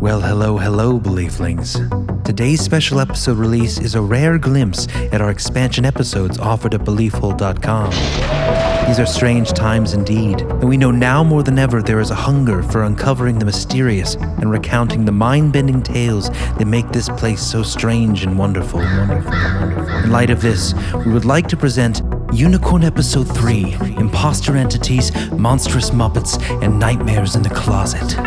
Well, hello, Belieflings. Today's special episode release is a rare glimpse at our expansion episodes offered at beliefful.com. These are strange times indeed, and we know now more than ever there is a hunger for uncovering the mysterious and recounting the mind-bending tales that make this place so strange and wonderful. In light of this, we would like to present Unicorn Episode 3, Imposter Entities, Monstrous Muppets, and Nightmares in the Closet.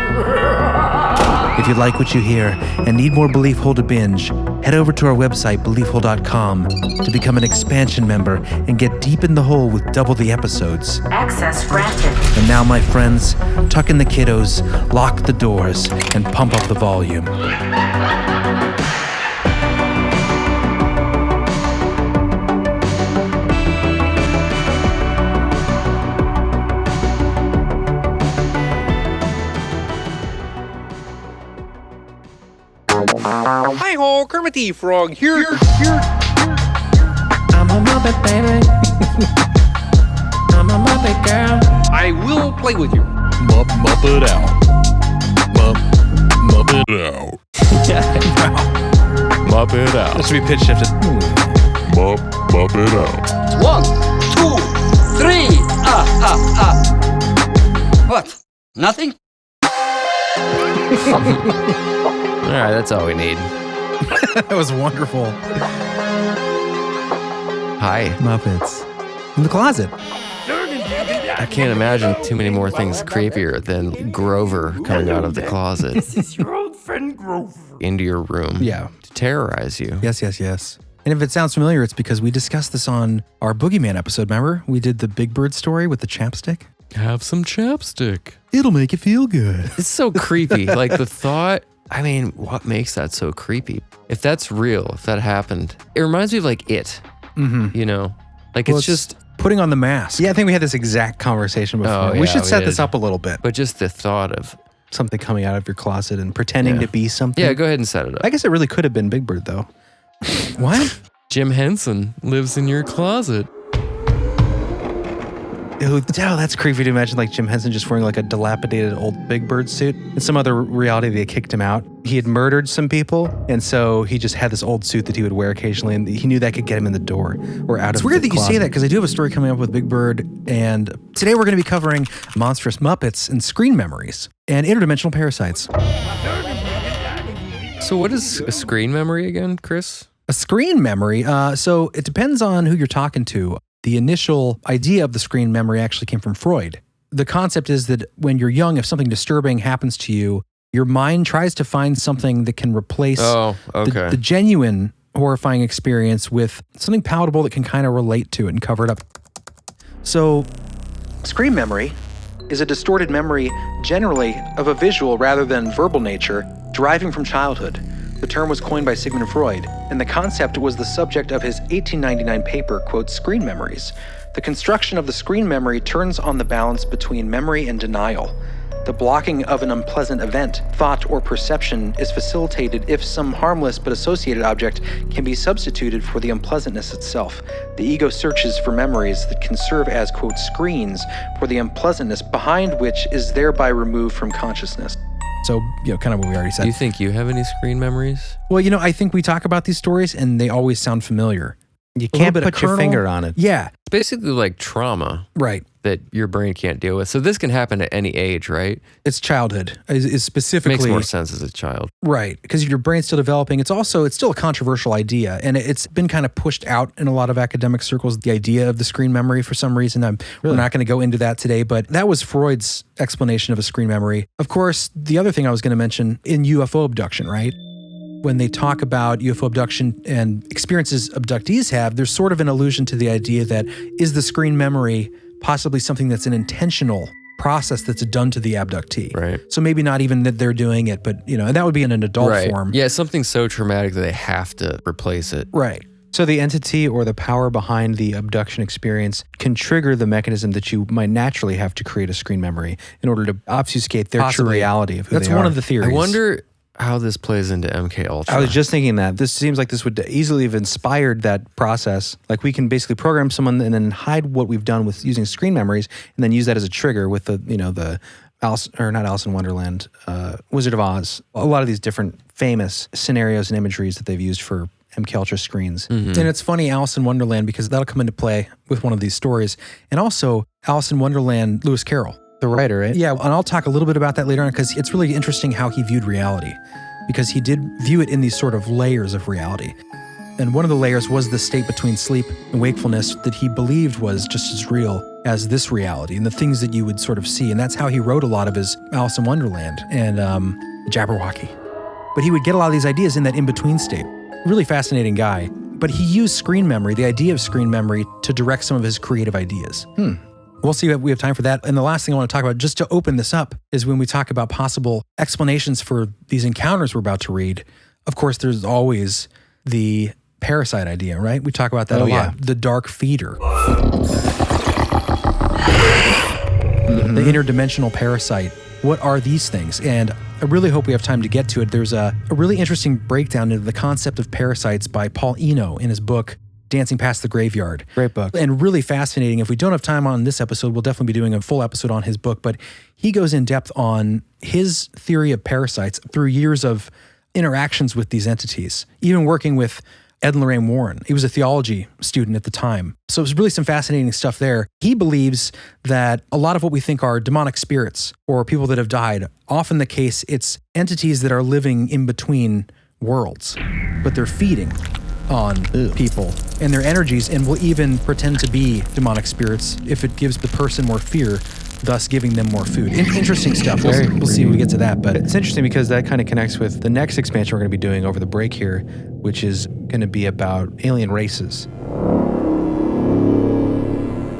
If you like what you hear and need more Beliefful to binge, head over to our website, beliefful.com, to become an expansion member and get deep in the hole with double the episodes. Access granted. And now, my friends, tuck in the kiddos, lock the doors, and pump up the volume. Hi-ho, Kermit the Frog here. I'm a Muppet, baby. I'm a Muppet girl. I will play with you. Muppet out. Muppet out. Muppet out. This should be pitch shifted. Muppet out. 1, 2, 3. What? Nothing? All right, that's all we need. That was wonderful. Hi. Muppets. In the closet. I can't imagine too many more things creepier than Grover coming out of the closet. This is your old friend Grover. Into your room. Yeah. To terrorize you. Yes. And if it sounds familiar, it's because we discussed this on our Boogeyman episode, remember? We did the Big Bird story with the chapstick. Have some chapstick. It'll make you feel good. It's so creepy. Like the thought, I mean, what makes that so creepy? If that's real, if that happened, it reminds me of like It. Mm-hmm. You know? Like Well, it's just, putting on the mask. Yeah, I think we had this exact conversation before. Oh, we yeah, should set we this did. up a little bit. but just the thought of, Something coming out of your closet and pretending Yeah. to be something. yeah, go ahead and set it up. I guess it really could have been Big Bird, though. What? Jim Henson lives in your closet. Oh, that's creepy to imagine, like Jim Henson just wearing like a dilapidated old Big Bird suit. In some other reality, they kicked him out. He had murdered some people, and so he just had this old suit that he would wear occasionally, and he knew that could get him in the door or out of the closet. It's weird that you say that, because I do have a story coming up with Big Bird, and today we're going to be covering Monstrous Muppets and screen memories and interdimensional parasites. So what is a screen memory again, Chris? A screen memory, so it depends on who you're talking to. The initial idea of the screen memory actually came from Freud. The concept is that when you're young, if something disturbing happens to you, your mind tries to find something that can replace the genuine horrifying experience with something palatable that can kind of relate to it and cover it up. So, screen memory is a distorted memory generally of a visual rather than verbal nature deriving from childhood. The term was coined by Sigmund Freud, and the concept was the subject of his 1899 paper, quote, Screen Memories. The construction of the screen memory turns on the balance between memory and denial. The blocking of an unpleasant event, thought, or perception is facilitated if some harmless but associated object can be substituted for the unpleasantness itself. The ego searches for memories that can serve as, quote, screens for the unpleasantness behind which is thereby removed from consciousness. So, kind of what we already said. Do you think you have any screen memories? Well, I think we talk about these stories and they always sound familiar. You can't put your finger on it. Yeah. It's basically like trauma. Right. That your brain can't deal with. So this can happen at any age, right? It's childhood. Is specifically Makes more sense as a child. Right, because your brain's still developing. It's still a controversial idea, and it's been kind of pushed out in a lot of academic circles, the idea of the screen memory for some reason. We're not going to go into that today, but that was Freud's explanation of a screen memory. Of course, the other thing I was going to mention in UFO abduction, right? When they talk about UFO abduction and experiences abductees have, there's sort of an allusion to the idea that is the screen memory possibly something that's an intentional process that's done to the abductee. Right. So maybe not even that they're doing it, but, and that would be in an adult form. Yeah, something so traumatic that they have to replace it. Right. So the entity or the power behind the abduction experience can trigger the mechanism that you might naturally have to create a screen memory in order to obfuscate their true reality of who That's they are. one of the theories. I wonder how this plays into MK Ultra. I was just thinking that. This seems like this would easily have inspired that process. Like we can basically program someone and then hide what we've done with using screen memories and then use that as a trigger with the not Alice in Wonderland, Wizard of Oz. A lot of these different famous scenarios and imageries that they've used for MKUltra screens. And it's funny, Alice in Wonderland, because that'll come into play with one of these stories. And also, Alice in Wonderland, Lewis Carroll. The writer, right? Yeah, and I'll talk a little bit about that later on, because it's really interesting how he viewed reality, because he did view it in these sort of layers of reality. And one of the layers was the state between sleep and wakefulness that he believed was just as real as this reality and the things that you would sort of see. And that's how he wrote a lot of his Alice in Wonderland and Jabberwocky. But he would get a lot of these ideas in that in-between state. Really fascinating guy. But he used screen memory, the idea of screen memory, to direct some of his creative ideas. We'll see if we have time for that. And the last thing I want to talk about, just to open this up, is when we talk about possible explanations for these encounters we're about to read. Of course, there's always the parasite idea, right? We talk about that a lot. The dark feeder. The interdimensional parasite. What are these things? And I really hope we have time to get to it. There's a really interesting breakdown into the concept of parasites by Paul Eno in his book, Dancing Past the Graveyard. Great book. And really fascinating. If we don't have time on this episode, we'll definitely be doing a full episode on his book. But he goes in depth on his theory of parasites through years of interactions with these entities, even working with Ed and Lorraine Warren. He was a theology student at the time. So it was really some fascinating stuff there. He believes that a lot of what we think are demonic spirits or people that have died, often the case, it's entities that are living in between worlds, but they're feeding on people and their energies and will even pretend to be demonic spirits if it gives the person more fear, thus giving them more food. Interesting stuff. We'll see when we get to that. But it's interesting because that kind of connects with the next expansion we're going to be doing over the break here, which is going to be about alien races.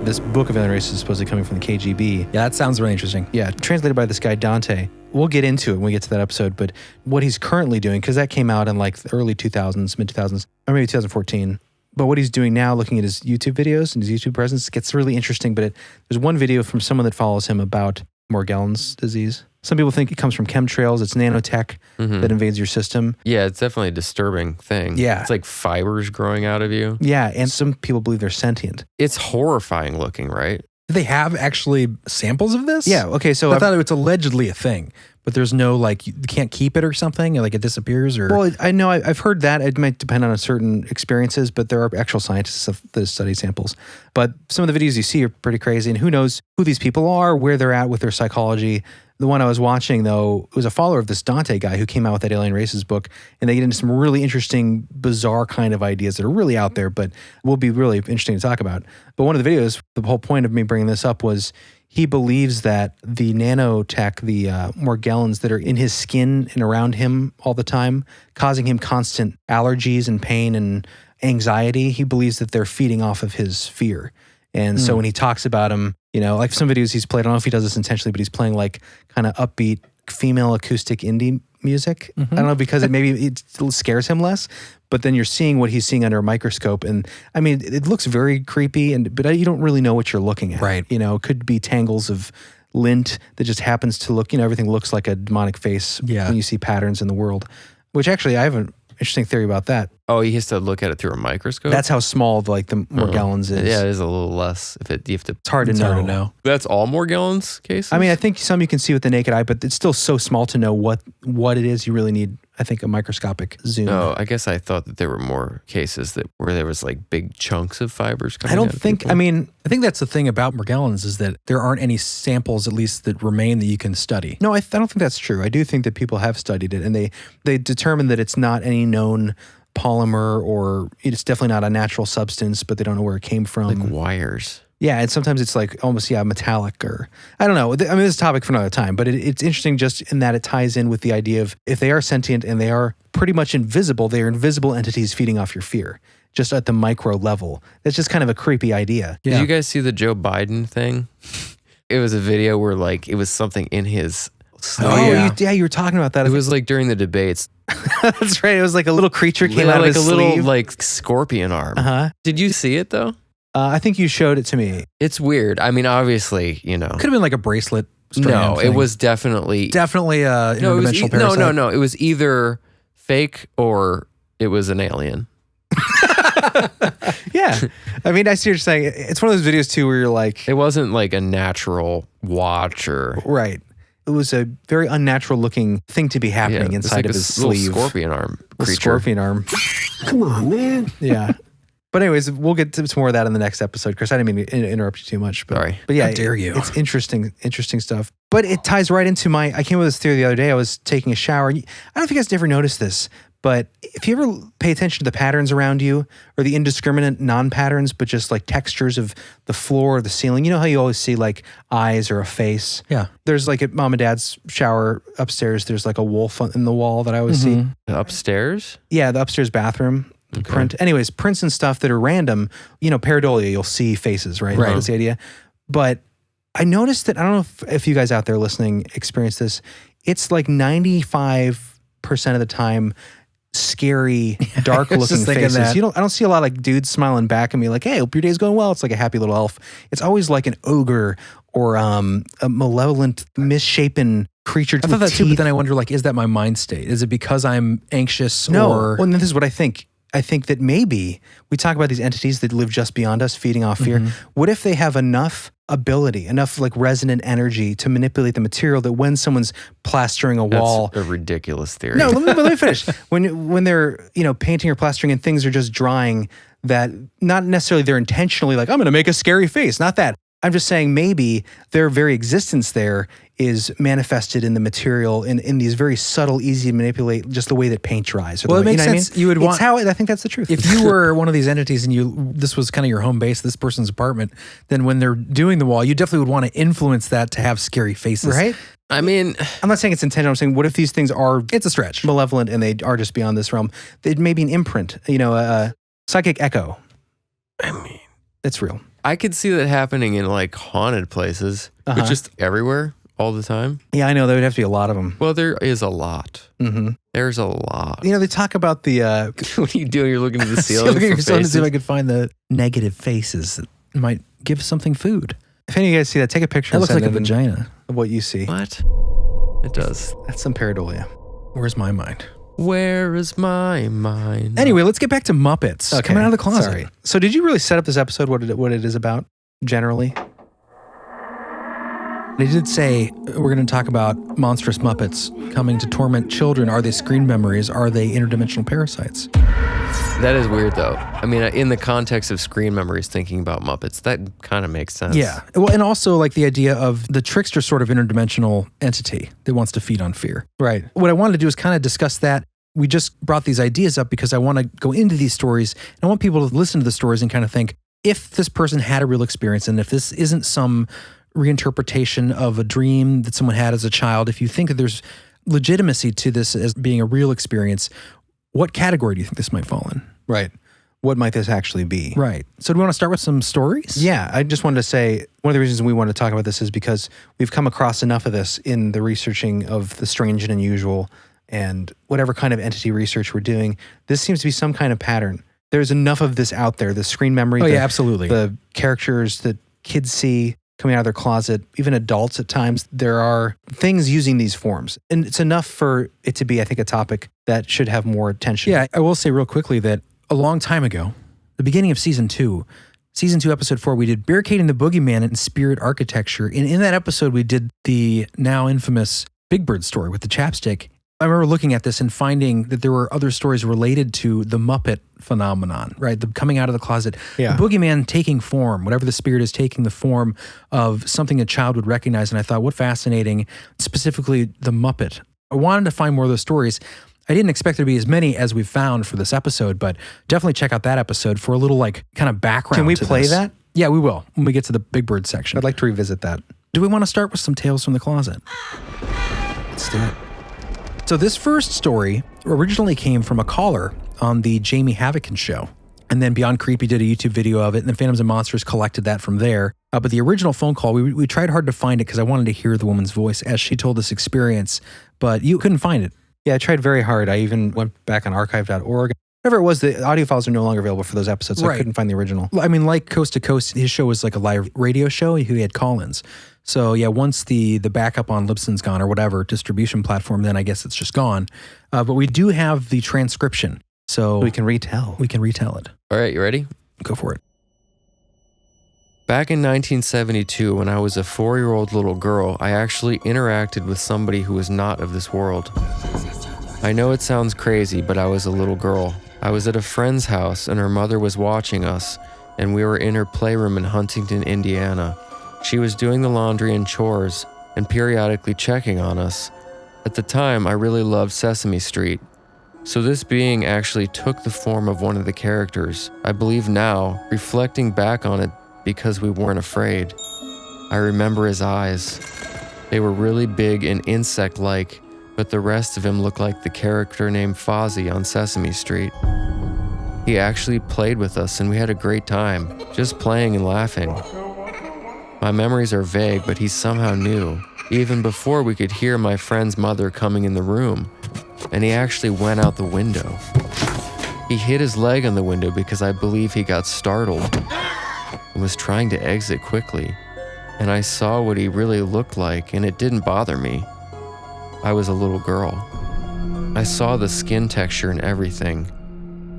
This book of alien races is supposedly coming from the KGB. Yeah, that sounds really interesting. Yeah, translated by this guy Dante. We'll get into it when we get to that episode, but what he's currently doing, because that came out in like the early 2000s, mid 2000s, or maybe 2014. But what he's doing now, looking at his YouTube videos and his YouTube presence, gets really interesting. But there's one video from someone that follows him about Morgellons disease. Some people think it comes from chemtrails. It's nanotech that invades your system. Yeah, it's definitely a disturbing thing. Yeah. It's like fibers growing out of you. Yeah, and some people believe they're sentient. It's horrifying looking, right? do they have actually samples of this? Yeah, okay, so I thought it's allegedly a thing, but there's no, like, you can't keep it or something, like it disappears or... Well, I know I've heard that. It might depend on certain experiences, but there are actual scientists that study samples. But some of the videos you see are pretty crazy, and who knows who these people are, where they're at with their psychology. The one I was watching, though, was a follower of this Dante guy who came out with that Alien Races book, and they get into some really interesting, bizarre kind of ideas that are really out there, but will be really interesting to talk about. But one of the videos, the whole point of me bringing this up was he believes that the nanotech, the Morgellons that are in his skin and around him all the time, causing him constant allergies and pain and anxiety, he believes that they're feeding off of his fear. And so when he talks about him, you know, like some videos he's played, I don't know if he does this intentionally, but he's playing like kind of upbeat female acoustic indie music. I don't know, because it scares him less, but then you're seeing what he's seeing under a microscope. And I mean, it looks very creepy, but you don't really know what you're looking at. Right. You know, it could be tangles of lint that just happens to look, you know, everything looks like a demonic face when you see patterns in the world, which actually I have an interesting theory about that. Oh, he has to look at it through a microscope? That's how small the Morgellons is. Yeah, it is a little less. It's hard to know. That's all Morgellons cases? I mean, I think some you can see with the naked eye, but it's still so small to know what it is. You really need, I think, a microscopic zoom. No, I guess I thought that there were more cases where there was like big chunks of fibers coming out. I don't think, people. I mean, I think that's the thing about Morgellons is that there aren't any samples, at least, that remain that you can study. No, I don't think that's true. I do think that people have studied it, and they determined that it's not any known polymer, or it's definitely not a natural substance, but they don't know where it came from. Like wires. Yeah, and sometimes it's like almost, metallic, or I don't know. I mean, this is a topic for another time, but it's interesting just in that it ties in with the idea of if they are sentient and they are pretty much invisible, they are invisible entities feeding off your fear, just at the micro level. That's just kind of a creepy idea. Did you guys see the Joe Biden thing? It was a video where like it was something in his sleeve. You were talking about that. It was like during the debates. That's right. It was like a little creature came out of like his a little sleeve. like scorpion arm. Did you see it though? I think you showed it to me. It's weird. I mean, obviously, you know. Could have been like a bracelet. No, it was definitely interdimensional parasite. No. It was either fake or it was an alien. Yeah. I mean, I see what you're saying. It's one of those videos too where you're like... It wasn't like a natural watch or... Right. It was a very unnatural looking thing to be happening it's inside like of a his little sleeve. scorpion arm A creature. scorpion arm. Come on, man. Yeah. But anyways, we'll get to more of that in the next episode. Chris, I didn't mean to interrupt you too much. But, Sorry. But yeah, How dare you. It's interesting stuff. But it ties right into I came up with this theory the other day. I was taking a shower. And I don't know if you guys ever noticed this, but if you ever pay attention to the patterns around you or the indiscriminate non-patterns, but just like textures of the floor or the ceiling, you know how you always see like eyes or a face? Yeah. There's like at mom and dad's shower upstairs, there's like a wolf in the wall that I always see. Upstairs? Yeah, the upstairs bathroom. Print. Anyways, prints and stuff that are random, pareidolia, you'll see faces, right? Right. That's the idea. But I noticed that, I don't know if you guys out there listening experience this, it's like 95% of the time scary, dark looking just thinking faces. that. I don't see a lot of like dudes smiling back at me like, hey, hope your day's going well. It's like a happy little elf. It's always like an ogre or a malevolent, misshapen creature. I thought that too, but then I wonder, like, is that my mind state? Is it because I'm anxious No. or... Well, and this is what I think. I think that maybe we talk about these entities that live just beyond us, feeding off fear. What if they have enough ability, enough like resonant energy to manipulate the material that when someone's plastering a wall... That's a ridiculous theory. No, let me finish. When they're, painting or plastering and things are just drying, that not necessarily they're intentionally like, I'm going to make a scary face. Not that. I'm just saying maybe their very existence there is manifested in the material in these very subtle, easy to manipulate, just the way that paint dries. Or Well, the it way, makes you know sense. What I mean? You would want- It's how I think that's the truth. If you were one of these entities and this was kind of your home base, this person's apartment, then when they're doing the wall, you definitely would want to influence that to have scary faces. right? I mean, I'm not saying it's intentional. I'm saying, what if these things are It's a stretch. malevolent and they are just beyond this realm? It may be an imprint, a psychic echo. I mean, It's real. I could see that happening in like haunted places, but just everywhere all the time. Yeah, I know. There would have to be a lot of them. Well, there is a lot. Mm-hmm. There's a lot. They talk about the... What are you doing? You're looking at the ceiling. Look at for your son to see if faces? I could find the negative faces that might give something food. if any of you guys see that, take a picture That and looks send like a it in vagina. of what you see. What? It does. That's some pareidolia. Where's my mind? Where is my mind? Anyway, let's get back to Muppets. Coming out of the closet. Sorry. So did you really set up this episode, what it is about, generally? They did say we're going to talk about monstrous Muppets coming to torment children. Are they screen memories? Are they interdimensional parasites? That is weird, though. I mean, in the context of screen memories, thinking about Muppets, that kind of makes sense. Yeah. Well, and also like the idea of the trickster sort of interdimensional entity that wants to feed on fear. Right. What I wanted to do is kind of discuss that. We just brought these ideas up because I want to go into these stories and I want people to listen to the stories and kind of think, if this person had a real experience and if this isn't some reinterpretation of a dream that someone had as a child, if you think that there's legitimacy to this as being a real experience, what category do you think this might fall in? Right. What might this actually be? Right. So do we want to start with some stories? Yeah, I just wanted to say one of the reasons we want to talk about this is because we've come across enough of this in the researching of the strange and unusual and whatever kind of entity research we're doing. This seems to be some kind of pattern. There's enough of this out there, the screen memory. Oh, yeah, absolutely. The characters that kids see coming out of their closet, even adults at times, there are things using these forms. And it's enough for it to be, I think, a topic that should have more attention. Yeah, I will say real quickly that a long time ago, the beginning of season 2, episode 4, we did Barricading the Boogeyman in Spirit Architecture. And in that episode, we did the now infamous Big Bird story with the chapstick. I remember looking at this and finding that there were other stories related to the Muppet phenomenon, right? The coming out of the closet. Yeah. The boogeyman taking form, whatever the spirit is, taking the form of something a child would recognize. And I thought, what fascinating, specifically the Muppet. I wanted to find more of those stories. I didn't expect there to be as many as we've found for this episode, but definitely check out that episode for a little like kind of background. Can we to play this. that? Yeah, we will when we get to the Big Bird section. I'd like to revisit that. Do we want to start with some tales from the closet? Let's do it. So this first story originally came from a caller on the Jamie Havocan show. And then Beyond Creepy did a YouTube video of it, and the Phantoms and Monsters collected that from there. But the original phone call, we tried hard to find it because I wanted to hear the woman's voice as she told this experience, but you couldn't find it. Yeah, I tried very hard. I even went back on archive.org. Whatever it was, the audio files are no longer available for those episodes, so I Right. couldn't find the original. I mean, like Coast to Coast, his show was like a live radio show. He had call-ins. So yeah, once the backup on Libsyn's gone or whatever distribution platform, then I guess it's just gone. But we do have the transcription, so We can retell. we can retell it. All right, you ready? Go for it. Back in 1972, when I was a 4-year-old little girl, I actually interacted with somebody who was not of this world. I know it sounds crazy, but I was a little girl. I was at a friend's house and her mother was watching us, and we were in her playroom in Huntington, Indiana. She was doing the laundry and chores and periodically checking on us. At the time, I really loved Sesame Street. So this being actually took the form of one of the characters. I believe now, reflecting back on it because we weren't afraid. I remember his eyes. They were really big and insect-like, but the rest of him looked like the character named Fozzie on Sesame Street. He actually played with us and we had a great time, just playing and laughing. My memories are vague, but he somehow knew, even before we could hear my friend's mother coming in the room, and he actually went out the window. He hit his leg on the window because I believe he got startled and was trying to exit quickly, and I saw what he really looked like and it didn't bother me. I was a little girl. I saw the skin texture and everything,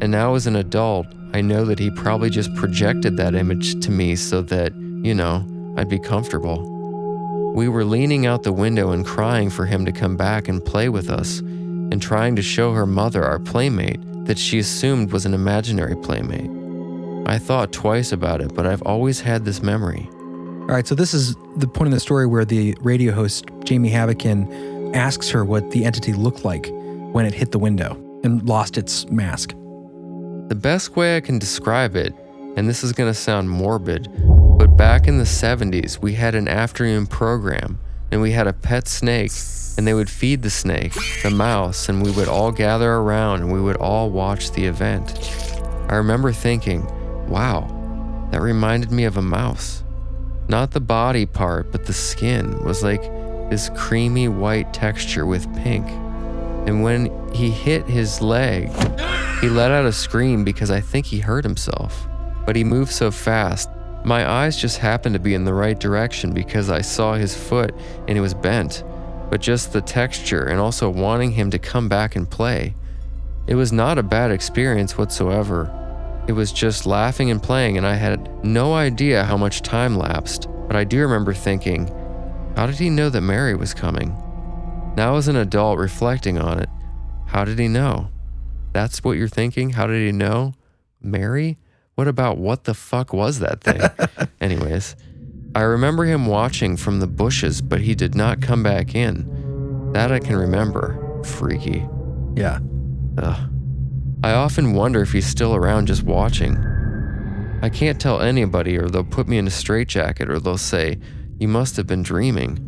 and now as an adult, I know that he probably just projected that image to me so that, I'd be comfortable. We were leaning out the window and crying for him to come back and play with us, and trying to show her mother, our playmate, that she assumed was an imaginary playmate. I thought twice about it, but I've always had this memory. All right, so this is the point in the story where the radio host, Jamie Havokin, asks her what the entity looked like when it hit the window and lost its mask. The best way I can describe it, and this is going to sound morbid, but back in the 70s, we had an afternoon program, and we had a pet snake, and they would feed the snake, the mouse, and we would all gather around and we would all watch the event. I remember thinking, wow, that reminded me of a mouse. Not the body part, but the skin was like this creamy white texture with pink. And when he hit his leg, he let out a scream because I think he hurt himself. But he moved so fast, my eyes just happened to be in the right direction because I saw his foot and it was bent. But just the texture and also wanting him to come back and play. It was not a bad experience whatsoever. It was just laughing and playing, and I had no idea how much time lapsed, but I do remember thinking, how did he know that Mary was coming? Now as an adult reflecting on it, how did he know? That's what you're thinking? How did he know? Mary? What about what the fuck was that thing? Anyways, I remember him watching from the bushes, but he did not come back in. That I can remember. Freaky. Yeah. Ugh. I often wonder if he's still around just watching. I can't tell anybody, or they'll put me in a straitjacket, or they'll say, you must have been dreaming.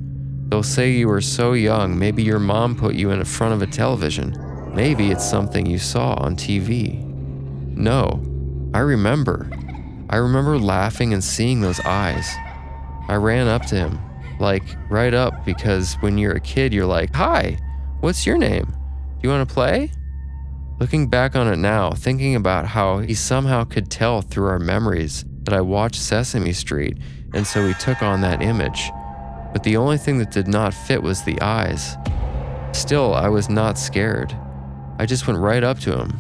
They'll say you were so young, maybe your mom put you in front of a television. Maybe it's something you saw on TV. No, I remember. I remember laughing and seeing those eyes. I ran up to him, like right up, because when you're a kid, you're like, hi, what's your name? Do you want to play? Looking back on it now, thinking about how he somehow could tell through our memories that I watched Sesame Street, and so he took on that image. But the only thing that did not fit was the eyes. Still, I was not scared. I just went right up to him,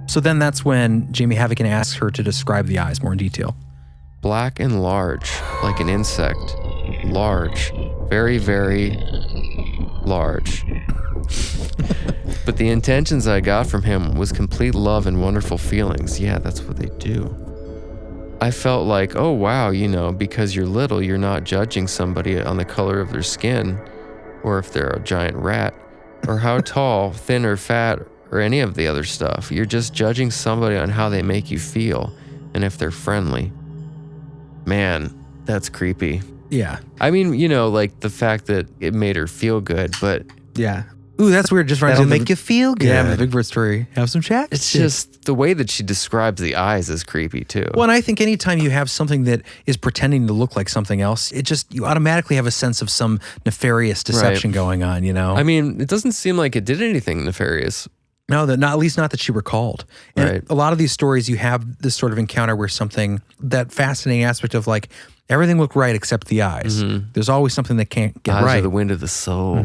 So then that's when Jamie Havokin asks her to describe the eyes more in detail. Black and large, like an insect. Large. Very, very large. But the intentions I got from him was complete love and wonderful feelings. Yeah, that's what they do. I felt like, oh wow, because you're little, you're not judging somebody on the color of their skin, or if they're a giant rat, or how tall, thin, or fat, or any of the other stuff. You're just judging somebody on how they make you feel, and if they're friendly. Man, that's creepy. Yeah. I mean, like the fact that it made her feel good, but Yeah. Ooh, that's weird. Just That'll make you feel good. Yeah, the Big Bird story. Have some chat. it's just the way that she describes the eyes is creepy too. Well, and I think anytime you have something that is pretending to look like something else, you automatically have a sense of some nefarious deception going on, I mean, it doesn't seem like it did anything nefarious. No, at least not that she recalled. And Right. a lot of these stories, you have this sort of encounter where something, that fascinating aspect of like, Everything looked right except the eyes. There's always something that can't get Eyes right. are the wind of the soul.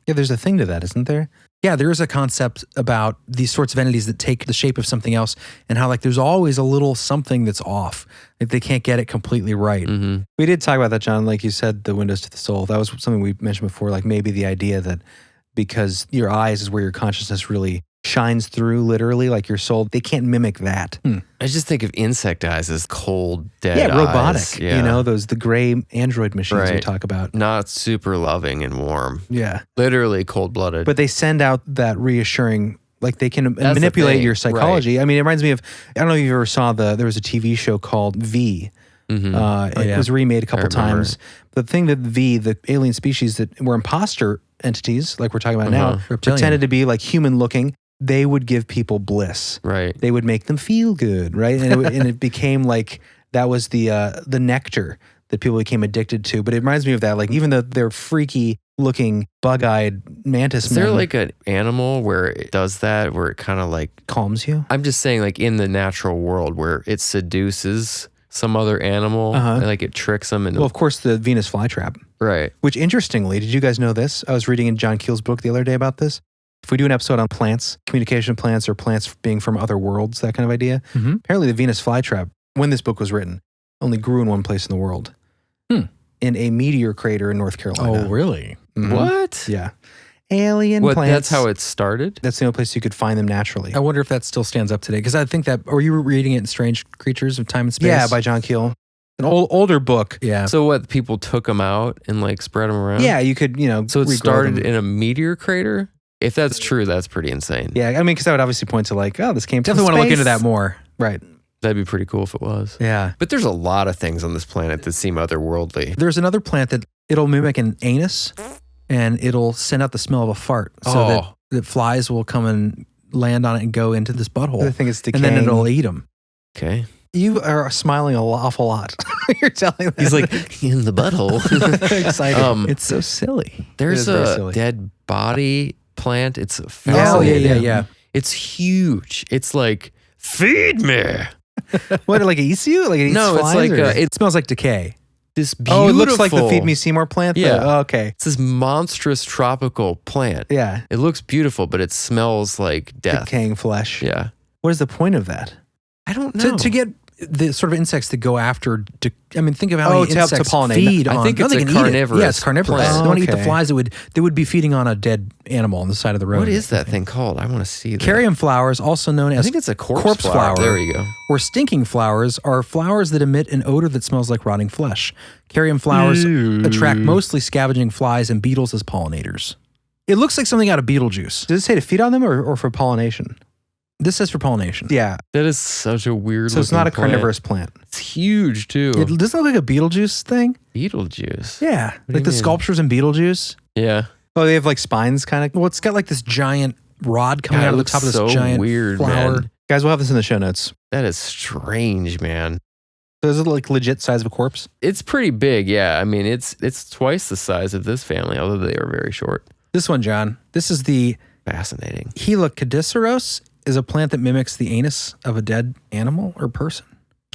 Yeah, there's a thing to that, isn't there? Yeah, there is a concept about these sorts of entities that take the shape of something else and how like there's always a little something that's off. Like they can't get it completely right. We did talk about that, John. Like you said, the windows to the soul. That was something we mentioned before. Like maybe the idea that because your eyes is where your consciousness really shines through, literally, like your soul, they can't mimic that. I just think of insect eyes as cold, dead Yeah, robotic. eyes. Yeah. You know, the gray android machines we Right. talk about. Not super loving and warm. Yeah. Literally cold-blooded. But they send out that reassuring, like they can the manipulate thing, your psychology. I mean, it reminds me of, I don't know if you ever saw there was a TV show called V. It was remade a couple times. The thing that the alien species that were imposter entities, like we're talking about now, pretended to be like human looking, they would give people bliss. Right. They would make them feel good, right? And it became like that was the nectar that people became addicted to. But it reminds me of that. Like even though they're freaky looking, bug-eyed mantis Is there men, like an animal where it does that, where it kind of like, calms you. I'm just saying like in the natural world where it seduces some other animal and like it tricks them into, Well, of course, the Venus flytrap. right. Which interestingly, did you guys know this? I was reading in John Keel's book the other day about this. If we do an episode on plants, communication plants or plants being from other worlds, that kind of idea, apparently the Venus flytrap, when this book was written, only grew in one place in the world. In a meteor crater in North Carolina. Oh, really? What? Yeah. Alien What, plants. that's how it started? That's the only place you could find them naturally. I wonder if that still stands up today. Because I think that, or you were reading it in Strange Creatures of Time and Space? Yeah, by John Keel. An older book. Yeah. So what, people took them out and like spread them around? Yeah, you could, So it regrow started them. in a meteor crater? If that's true, that's pretty insane. Yeah, I mean, because that would obviously point to like, oh, this came from Definitely want to look into space. that more. Right. That'd be pretty cool if it was. Yeah. But there's a lot of things on this planet that seem otherworldly. There's another plant that it'll mimic an anus and it'll send out the smell of a fart so that flies will come and land on it and go into this butthole. I think it's decaying. And then it'll eat them. Okay. You are smiling an awful lot. You're telling that. He's like, in the butthole. excited. It's so silly. There's It is very a silly. dead body plant. It's Oh, fascinating. yeah. It's huge. It's like, feed me. What, like it eats you? Like it eats No, it's flies? like or- It smells like decay. This beautiful. Oh, it looks like the Feed Me Seymour plant? Yeah. Oh, okay. It's this monstrous tropical plant. Yeah. It looks beautiful, but it smells like death. Decaying flesh. Yeah. What is the point of that? I don't know. To get the sort of insects that go after, I mean, think of how Oh, many to help to insects pollinate. feed I on. think no, it's they a can eat it. carnivorous Yeah, it's carnivorous. plant. They want to eat the Okay. flies that would be feeding on a dead animal on the side of the road. What is that thing called? I want to see that. Carrion flowers, also known I as think it's a corpse flower. There you go. or stinking flowers, are flowers that emit an odor that smells like rotting flesh. Carrion flowers attract mostly scavenging flies and beetles as pollinators. It looks like something out of Beetlejuice. Does it say to feed on them or for pollination? This says for pollination. Yeah. That is such a weird So it's not a looking plant. carnivorous plant. It's huge too. It doesn't look like a Beetlejuice thing. Beetlejuice. Yeah, do like you the mean? sculptures in Beetlejuice. Yeah. Oh, they have like spines kind of. Well, it's got like this giant rod coming God, out it of the looks top of this so giant weird, flower. man. Guys, we'll have this in the show notes. That is strange, man. So is it like legit size of a corpse? It's pretty big, yeah. I mean, it's twice the size of this family, although they are very short. This one, John. This is the Fascinating. Helicodiceros, is a plant that mimics the anus of a dead animal or person.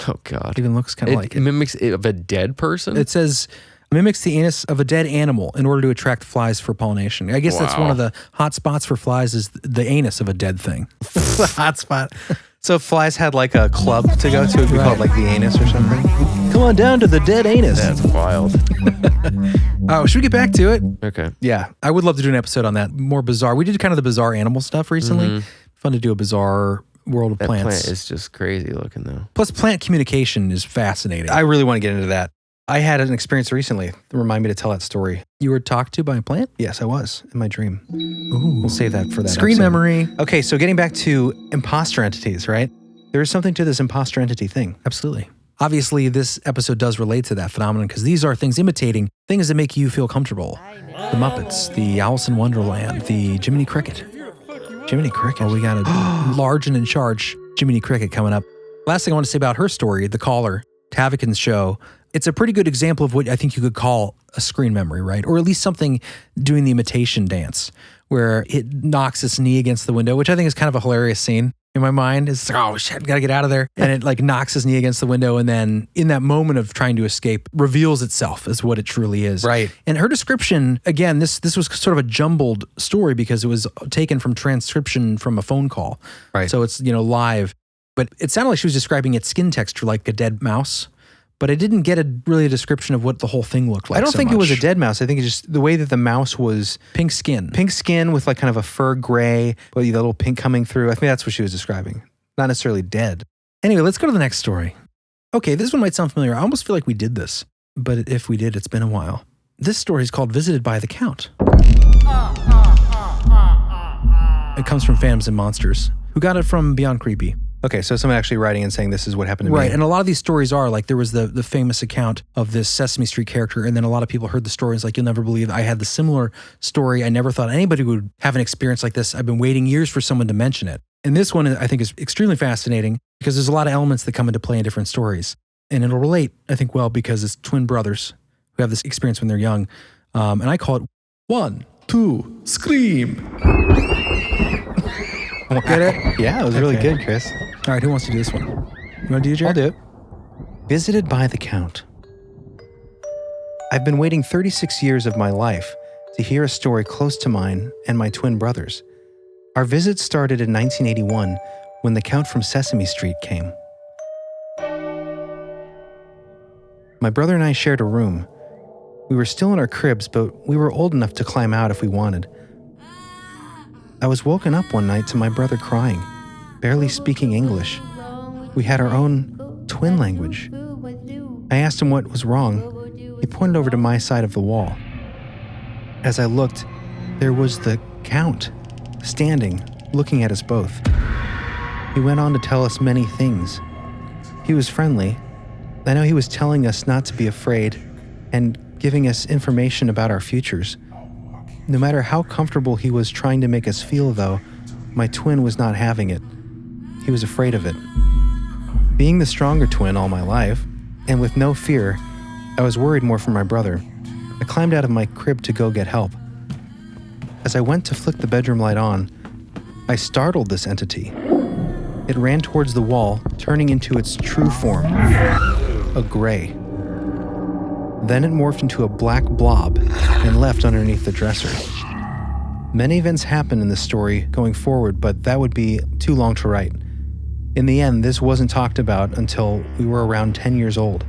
Oh God. It even looks kind of like it. mimics it of a dead person. It says mimics the anus of a dead animal in order to attract flies for pollination. I guess that's one of the hot spots for flies is the anus of a dead thing. Hot spot. So if flies had like a club to go to, it'd be called like the anus or something. Come on down to the dead anus. That's wild. Oh, should we get back to it? Okay. Yeah. I would love to do an episode on that. More bizarre. We did kind of the bizarre animal stuff recently. Fun to do a bizarre world of That plants. plant is just crazy looking though. Plus, plant communication is fascinating. I really want to get into that. I had an experience recently that reminded me to tell that story. You were talked to by a plant? Yes, I was in my dream. Ooh. We'll save that for that Screen episode. memory. Okay, so getting back to imposter entities, right? There is something to this imposter entity thing. Absolutely. Obviously, this episode does relate to that phenomenon because these are things imitating things that make you feel comfortable. The Muppets, the Alice in Wonderland, the Jiminy Cricket. Jiminy Cricket. Oh, we got a large and in charge Jiminy Cricket coming up. Last thing I want to say about her story, The Caller, Tavikin's show, it's a pretty good example of what I think you could call a screen memory, right? Or at least something doing the imitation dance where it knocks its knee against the window, which I think is kind of a hilarious scene. in my mind. It's like, oh shit, gotta get out of there. And it like knocks his knee against the window. And then in that moment of trying to escape, reveals itself as what it truly is. Right. And her description, again, this was sort of a jumbled story because it was taken from transcription from a phone call. Right. So it's, live. But it sounded like she was describing its skin texture like a dead mouse. But I didn't get really a description of what the whole thing looked like. I don't think it was a dead mouse. I think it's just the way that the mouse was pink skin. Pink skin with like kind of a fur gray, with the little pink coming through. I think that's what she was describing. Not necessarily dead. Anyway, let's go to the next story. Okay, this one might sound familiar. I almost feel like we did this. But if we did, it's been a while. This story is called Visited by the Count. It comes from Phantoms and Monsters, who got it from Beyond Creepy. Okay, so someone actually writing and saying this is what happened to me. Right, and a lot of these stories are like there was the famous account of this Sesame Street character, and then a lot of people heard the story and it's like, you'll never believe I had the similar story. I never thought anybody would have an experience like this. I've been waiting years for someone to mention it. And this one I think is extremely fascinating because there's a lot of elements that come into play in different stories. And it'll relate, I think, well, because it's twin brothers who have this experience when they're young. And I call it 1, 2, scream. Get it? Yeah, it was really good, Chris. All right, who wants to do this one? You want to do it, Jared? I'll do it. Visited by the Count. I've been waiting 36 years of my life to hear a story close to mine and my twin brothers. Our visit started in 1981 when the Count from Sesame Street came. My brother and I shared a room. We were still in our cribs, but we were old enough to climb out if we wanted. I was woken up one night to my brother crying, barely speaking English. We had our own twin language. I asked him what was wrong. He pointed over to my side of the wall. As I looked, there was the Count, standing, looking at us both. He went on to tell us many things. He was friendly. I know he was telling us not to be afraid and giving us information about our futures. No matter how comfortable he was trying to make us feel, though, my twin was not having it. He was afraid of it. Being the stronger twin all my life, and with no fear, I was worried more for my brother. I climbed out of my crib to go get help. As I went to flick the bedroom light on, I startled this entity. It ran towards the wall, turning into its true form, a gray. Then it morphed into a black blob and left underneath the dresser. Many events happened in this story going forward, but that would be too long to write. In the end, this wasn't talked about until we were around 10 years old.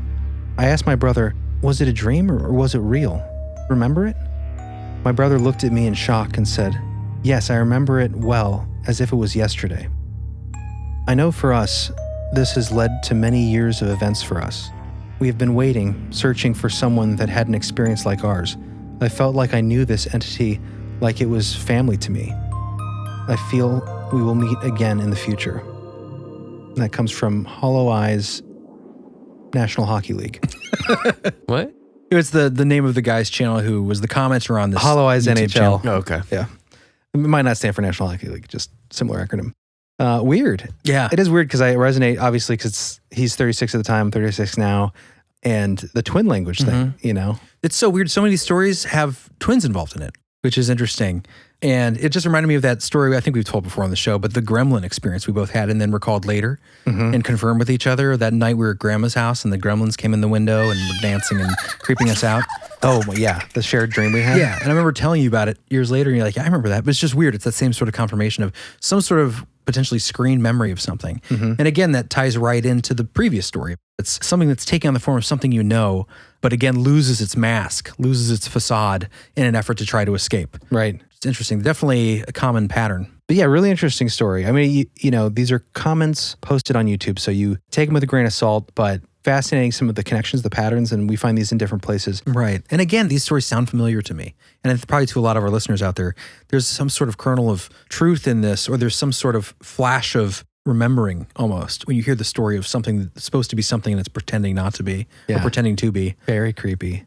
I asked my brother, was it a dream or was it real? Remember it? My brother looked at me in shock and said, yes, I remember it well, as if it was yesterday. I know for us, this has led to many years of events for us. We have been waiting, searching for someone that had an experience like ours. I felt like I knew this entity like it was family to me. I feel we will meet again in the future. And that comes from Hollow Eyes National Hockey League. What? It's the name of the guy's channel who was the commenter on this. Hollow Eyes YouTube NHL. channel. Oh, okay. Yeah. It might not stand for National Hockey League, just similar acronym. Weird. Yeah. It is weird because I resonate, obviously, because he's 36 at the time, 36 now, and the twin language thing, you know? It's so weird. So many of these stories have twins involved in it, which is interesting. And it just reminded me of that story I think we've told before on the show, but the gremlin experience we both had and then recalled later and confirmed with each other. That night we were at Grandma's house and the gremlins came in the window and were dancing and creeping us out. Oh, yeah. The shared dream we had. Yeah. And I remember telling you about it years later and you're like, yeah, I remember that. But it's just weird. It's that same sort of confirmation of some sort of potentially screen memory of something. And again, that ties right into the previous story. It's something that's taken on the form of something you know, but again, loses its mask, loses its facade in an effort to try to escape. Right. It's interesting. Definitely a common pattern. But yeah, really interesting story. I mean, you know, these are comments posted on YouTube, so you take them with a grain of salt, but fascinating some of the connections, the patterns, and we find these in different places. Right. And again, these stories sound familiar to me. And it's probably to a lot of our listeners out there. There's some sort of kernel of truth in this, or there's some sort of flash of remembering almost when you hear the story of something that's supposed to be something and it's pretending not to be, or pretending to be. Very creepy.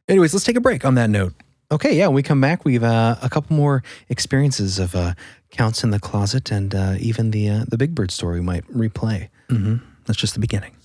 Anyways, let's take a break on that note. Okay, yeah, when we come back, we've a couple more experiences of Counts in the Closet and even the Big Bird story we might replay. That's just the beginning.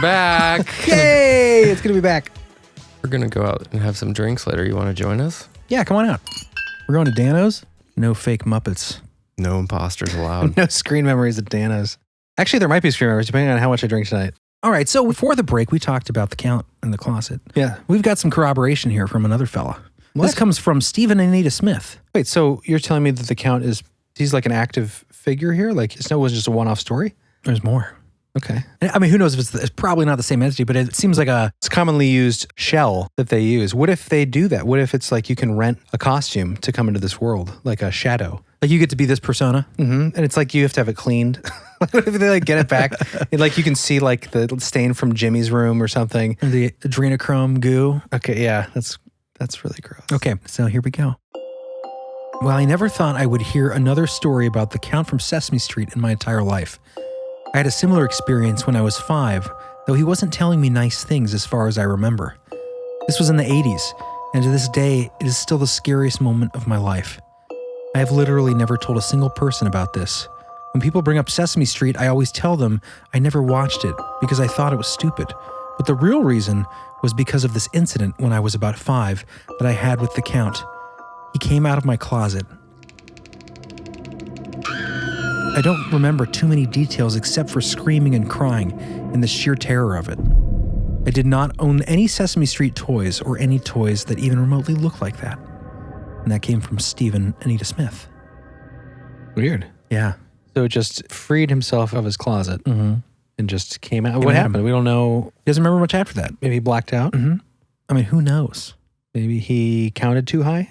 We're back. Yay! It's going to be back. We're going to go out and have some drinks later. You want to join us? Yeah, come on out. We're going to Dano's. No fake Muppets. No imposters allowed. No screen memories at Dano's. Actually, there might be screen memories depending on how much I drink tonight. All right, so before the break, we talked about the count in the closet. Yeah. We've got some corroboration here from another fella. What? This comes from Stephen and Anita Smith. Wait, so you're telling me that the Count he's like an active figure here? Like, it wasn't just a one-off story? There's more. Okay. I mean, who knows if it's probably not the same entity, but it seems like It's commonly used shell that they use. What if they do that? What if it's like you can rent a costume to come into this world, like a shadow? like you get to be this persona. Mm-hmm. And it's like you have to have it cleaned. What if they like get it back? And, like you can see like the stain from Jimmy's room or something. The adrenochrome goo. Okay, yeah, that's really gross. Okay, so here we go. Well, I never thought I would hear another story about the Count from Sesame Street in my entire life. I had a similar experience when I was 5, though he wasn't telling me nice things as far as I remember. This was in the 80s, and to this day, it is still the scariest moment of my life. I have literally never told a single person about this. When people bring up Sesame Street, I always tell them I never watched it because I thought it was stupid. But the real reason was because of this incident when I was about 5 that I had with the Count. He came out of my closet. I don't remember too many details except for screaming and crying and the sheer terror of it. I did not own any Sesame Street toys or any toys that even remotely looked like that. And that came from Stephen and Anita Smith. Weird. Yeah. So it just freed himself of his closet and just came out. Came What out. happened? We don't know. He doesn't remember much after that. Maybe he blacked out. I mean, who knows? Maybe he counted too high.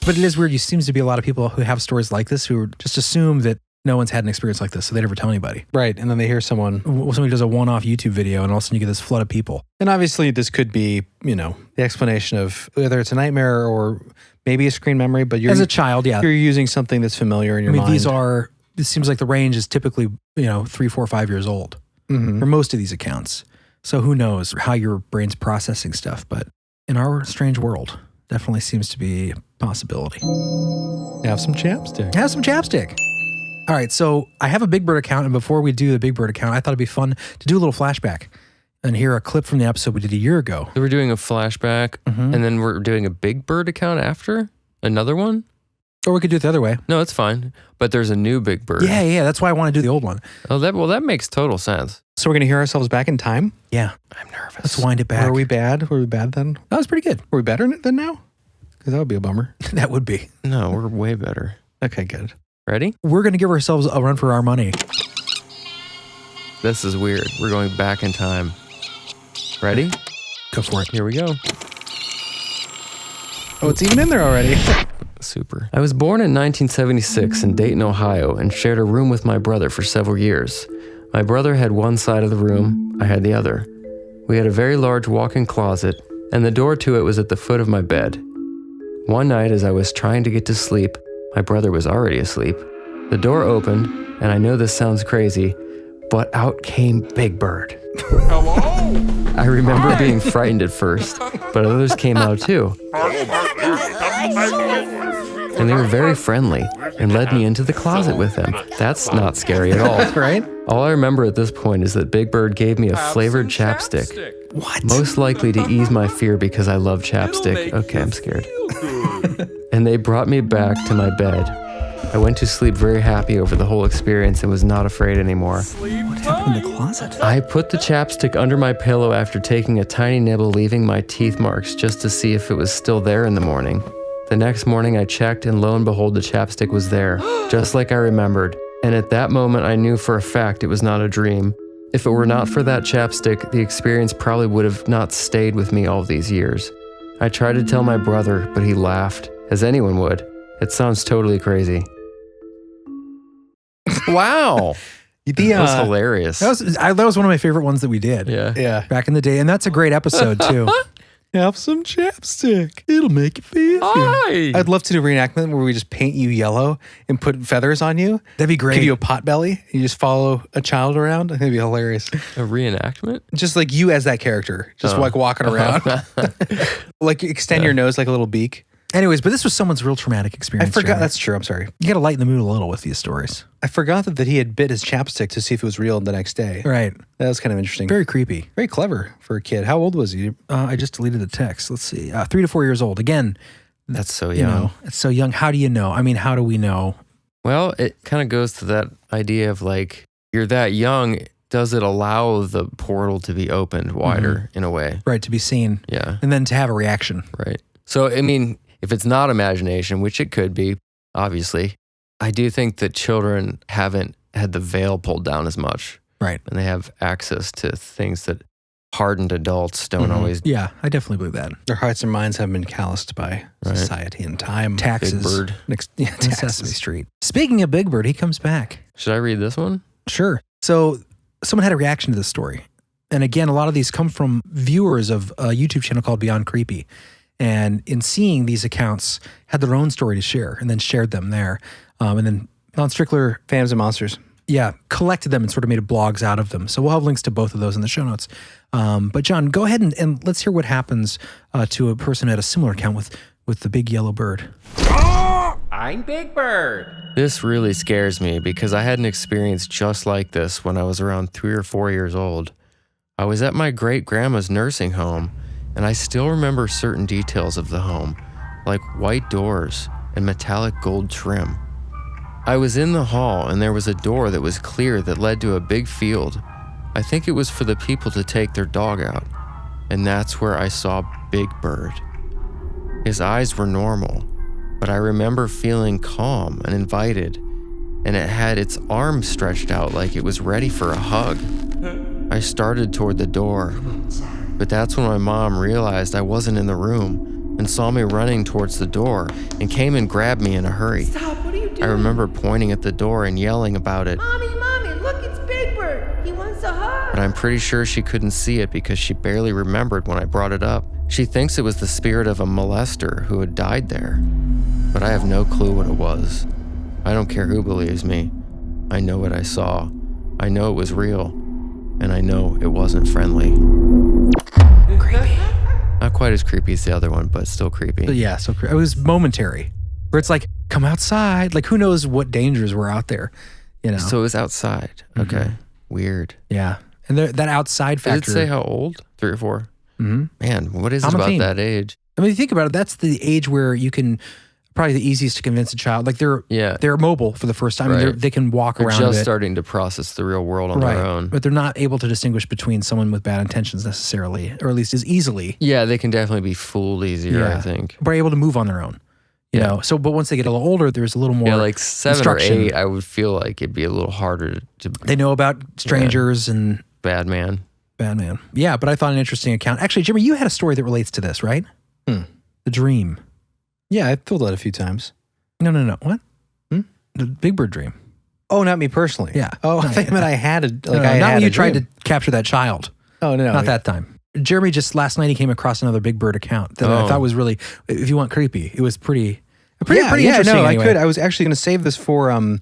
But it is weird. There seems to be a lot of people who have stories like this who just assume that no one's had an experience like this, so they never tell anybody. Right. And then they hear someone. Well, somebody does a one-off YouTube video, and all of a sudden you get this flood of people. And obviously this could be, the explanation of whether it's a nightmare or maybe a screen memory, but As a child, yeah. you're using something that's familiar in your mind. This seems like the range is typically, 3, 4, 5 years old for most of these accounts. So who knows how your brain's processing stuff, but in our strange world, definitely seems to be a possibility. Have some chapstick. Have some chapstick. All right, so I have a Big Bird account, and before we do the Big Bird account, I thought it'd be fun to do a little flashback and hear a clip from the episode we did a year ago. So we're doing a flashback, and then we're doing a Big Bird account after? Another one? Or we could do it the other way. No, it's fine. But there's a new Big Bird. Yeah, that's why I want to do the old one. Oh, that makes total sense. So we're going to hear ourselves back in time? Yeah. I'm nervous. Let's wind it back. Were we bad? Were we bad then? That was pretty good. Were we better than now? Because that would be a bummer. That would be. No, we're way better. Okay, good. Ready? We're going to give ourselves a run for our money. This is weird. We're going back in time. Ready? Go for it. Here we go. Oh, it's even in there already. Super. I was born in 1976 in Dayton, Ohio, and shared a room with my brother for several years. My brother had one side of the room, I had the other. We had a very large walk-in closet, and the door to it was at the foot of my bed. One night, as I was trying to get to sleep, my brother was already asleep. The door opened, and I know this sounds crazy, but out came Big Bird. Hello? I remember being frightened at first, but others came out too. And they were very friendly and led me into the closet with them. That's not scary at all. Right? All I remember at this point is that Big Bird gave me a flavored chapstick. What? Most likely to ease my fear because I love chapstick. Okay, I'm scared. And they brought me back to my bed. I went to sleep very happy over the whole experience and was not afraid anymore. What happened in the closet? I put the chapstick under my pillow after taking a tiny nibble, leaving my teeth marks just to see if it was still there in the morning. The next morning I checked, and lo and behold, the chapstick was there, just like I remembered. And at that moment I knew for a fact it was not a dream. If it were not for that chapstick, the experience probably would have not stayed with me all these years. I tried to tell my brother, but he laughed, as anyone would. It sounds totally crazy. Wow. The, That was hilarious. that was one of my favorite ones that we did. Yeah. Yeah. Back in the day. And that's a great episode, too. Have some chapstick. It'll make you feel good. Hi. I'd love to do a reenactment where we just paint you yellow and put feathers on you. That'd be great. Give you a pot belly. You just follow a child around. I think it'd be hilarious. A reenactment? Just like you as that character. Just like walking around. Like extend your nose like a little beak. Anyways, but this was someone's real traumatic I experience. forgot. Jeremy. That's true. I'm sorry. You got to lighten the mood a little with these stories. I forgot that he had bit his chapstick to see if it was real the next day. Right. That was kind of interesting. Very creepy. Very clever for a kid. How old was he? I just deleted the text. Let's see. 3 to 4 years old. Again, That's so you young. know, it's so young. How do you know? I mean, how do we know? Well, it kind of goes to that idea of like, you're that young. Does it allow the portal to be opened wider in a way? Right. To be seen. Yeah. And then to have a reaction. Right. So, I mean, if it's not imagination, which it could be, obviously, I do think that children haven't had the veil pulled down as much. Right. And they have access to things that hardened adults don't always. Yeah, I definitely believe that. Their hearts and minds have been calloused by society and time. Taxes. Big Bird. And Sesame Street. Speaking of Big Bird, he comes back. Should I read this one? Sure. So someone had a reaction to this story. And again, a lot of these come from viewers of a YouTube channel called Beyond Creepy. And in seeing these accounts, had their own story to share and then shared them there. And then Don Strickler, Fans of Monsters. yeah, collected them and sort of made blogs out of them. So we'll have links to both of those in the show notes. But John, go ahead and let's hear what happens to a person who had a similar account with the big yellow bird. I'm Big Bird. This really scares me because I had an experience just like this when I was around 3 or 4 years old. I was at my great-grandma's nursing home, and I still remember certain details of the home, like white doors and metallic gold trim. I was in the hall, and there was a door that was clear that led to a big field. I think it was for the people to take their dog out, and that's where I saw Big Bird. His eyes were normal, but I remember feeling calm and invited, and it had its arms stretched out like it was ready for a hug. I started toward the door, but that's when my mom realized I wasn't in the room and saw me running towards the door and came and grabbed me in a hurry. Stop, what are you doing? I remember pointing at the door and yelling about it, Mommy, look, it's Big Bird. He wants a hug. but I'm pretty sure she couldn't see it because she barely remembered when I brought it up. She thinks it was the spirit of a molester who had died there, but I have no clue what it was. I don't care who believes me. I know what I saw. I know it was real, and I know it wasn't friendly. Creepy. Not quite as creepy as the other one, but still creepy. But yeah, so it was momentary. Where it's like, come outside. Like, who knows what dangers were out there, you know? So it was outside. Okay. Weird. Yeah. And that outside factor. Did it say how old? 3 or 4? Mm-hmm. Man, what is it I'm a about teen. that age? I mean, you think about it, that's the age where you can, probably the easiest to convince a child. Like they're mobile for the first time. Right. And they can walk They're around just it. starting to process the real world on Right. their own. But they're not able to distinguish between someone with bad intentions necessarily, or at least as easily. Yeah, they can definitely be fooled easier, I think. But able to move on their own. You know, so but once they get a little older, there's a little more. Yeah, like 7 or instruction. 8, I would feel like it'd be a little harder to. They know about strangers and Bad man. bad man. Yeah, but I thought an interesting account. Actually, Jimmy, you had a story that relates to this, right? The dream. Yeah, I told that a few times. No. What? The Big Bird dream. Oh, not me personally. Yeah. Oh, I thought I had a like No, I not had when a you tried dream. to capture that child. Oh no, Not that time. Jeremy just last night he came across another Big Bird account that I thought was really, if you want creepy, it was pretty interesting. No, anyway. I could. I was actually going to save this for when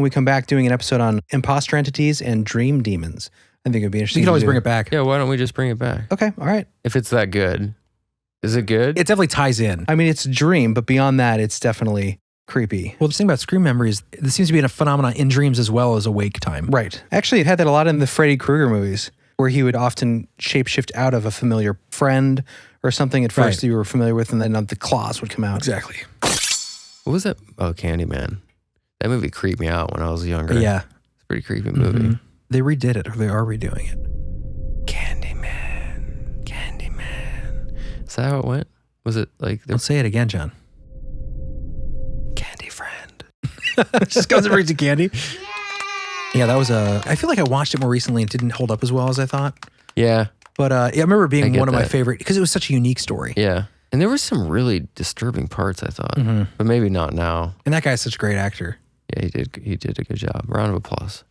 we come back doing an episode on imposter entities and dream demons. I think it'd be interesting. You can always to bring do. it back. Yeah, why don't we just bring it back? Okay, all right. If it's that good. Is it good? It definitely ties in. I mean, it's a dream, but beyond that, it's definitely creepy. Well, the thing about scream memories, this seems to be a phenomenon in dreams as well as awake time. Right. Actually, it had that a lot in the Freddy Krueger movies, where he would often shapeshift out of a familiar friend or something at first you were familiar with, and then the claws would come out. Exactly. What was that? Oh, Candyman. That movie creeped me out when I was younger. Yeah. It's a pretty creepy movie. They redid it, or they are redoing it. Candyman. Is that how it went? Was it like the Let's say it again, John. Candy Friend? Just goes and brings you candy. Yeah, that was I feel like I watched it more recently and it didn't hold up as well as I thought. Yeah. But I remember it being get one of my that. favorite, because it was such a unique story. Yeah. And there were some really disturbing parts, I thought. But maybe not now. And that guy's such a great actor. Yeah, he did a good job. Round of applause.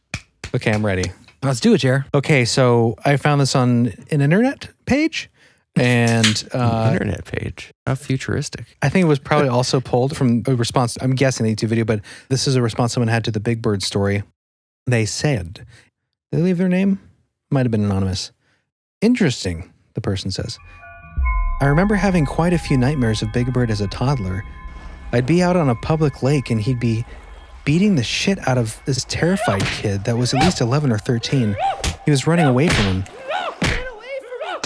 Okay, I'm ready. Let's do it, Jer. Okay, so I found this on an internet page, and Internet page. How futuristic. I think it was probably also pulled from a response. I'm guessing the YouTube video, but this is a response someone had to the Big Bird story. They said, did they leave their name? Might have been anonymous. Interesting, the person says. I remember having quite a few nightmares of Big Bird as a toddler. I'd be out on a public lake and he'd be beating the shit out of this terrified kid that was at least 11 or 13. He was running away from him.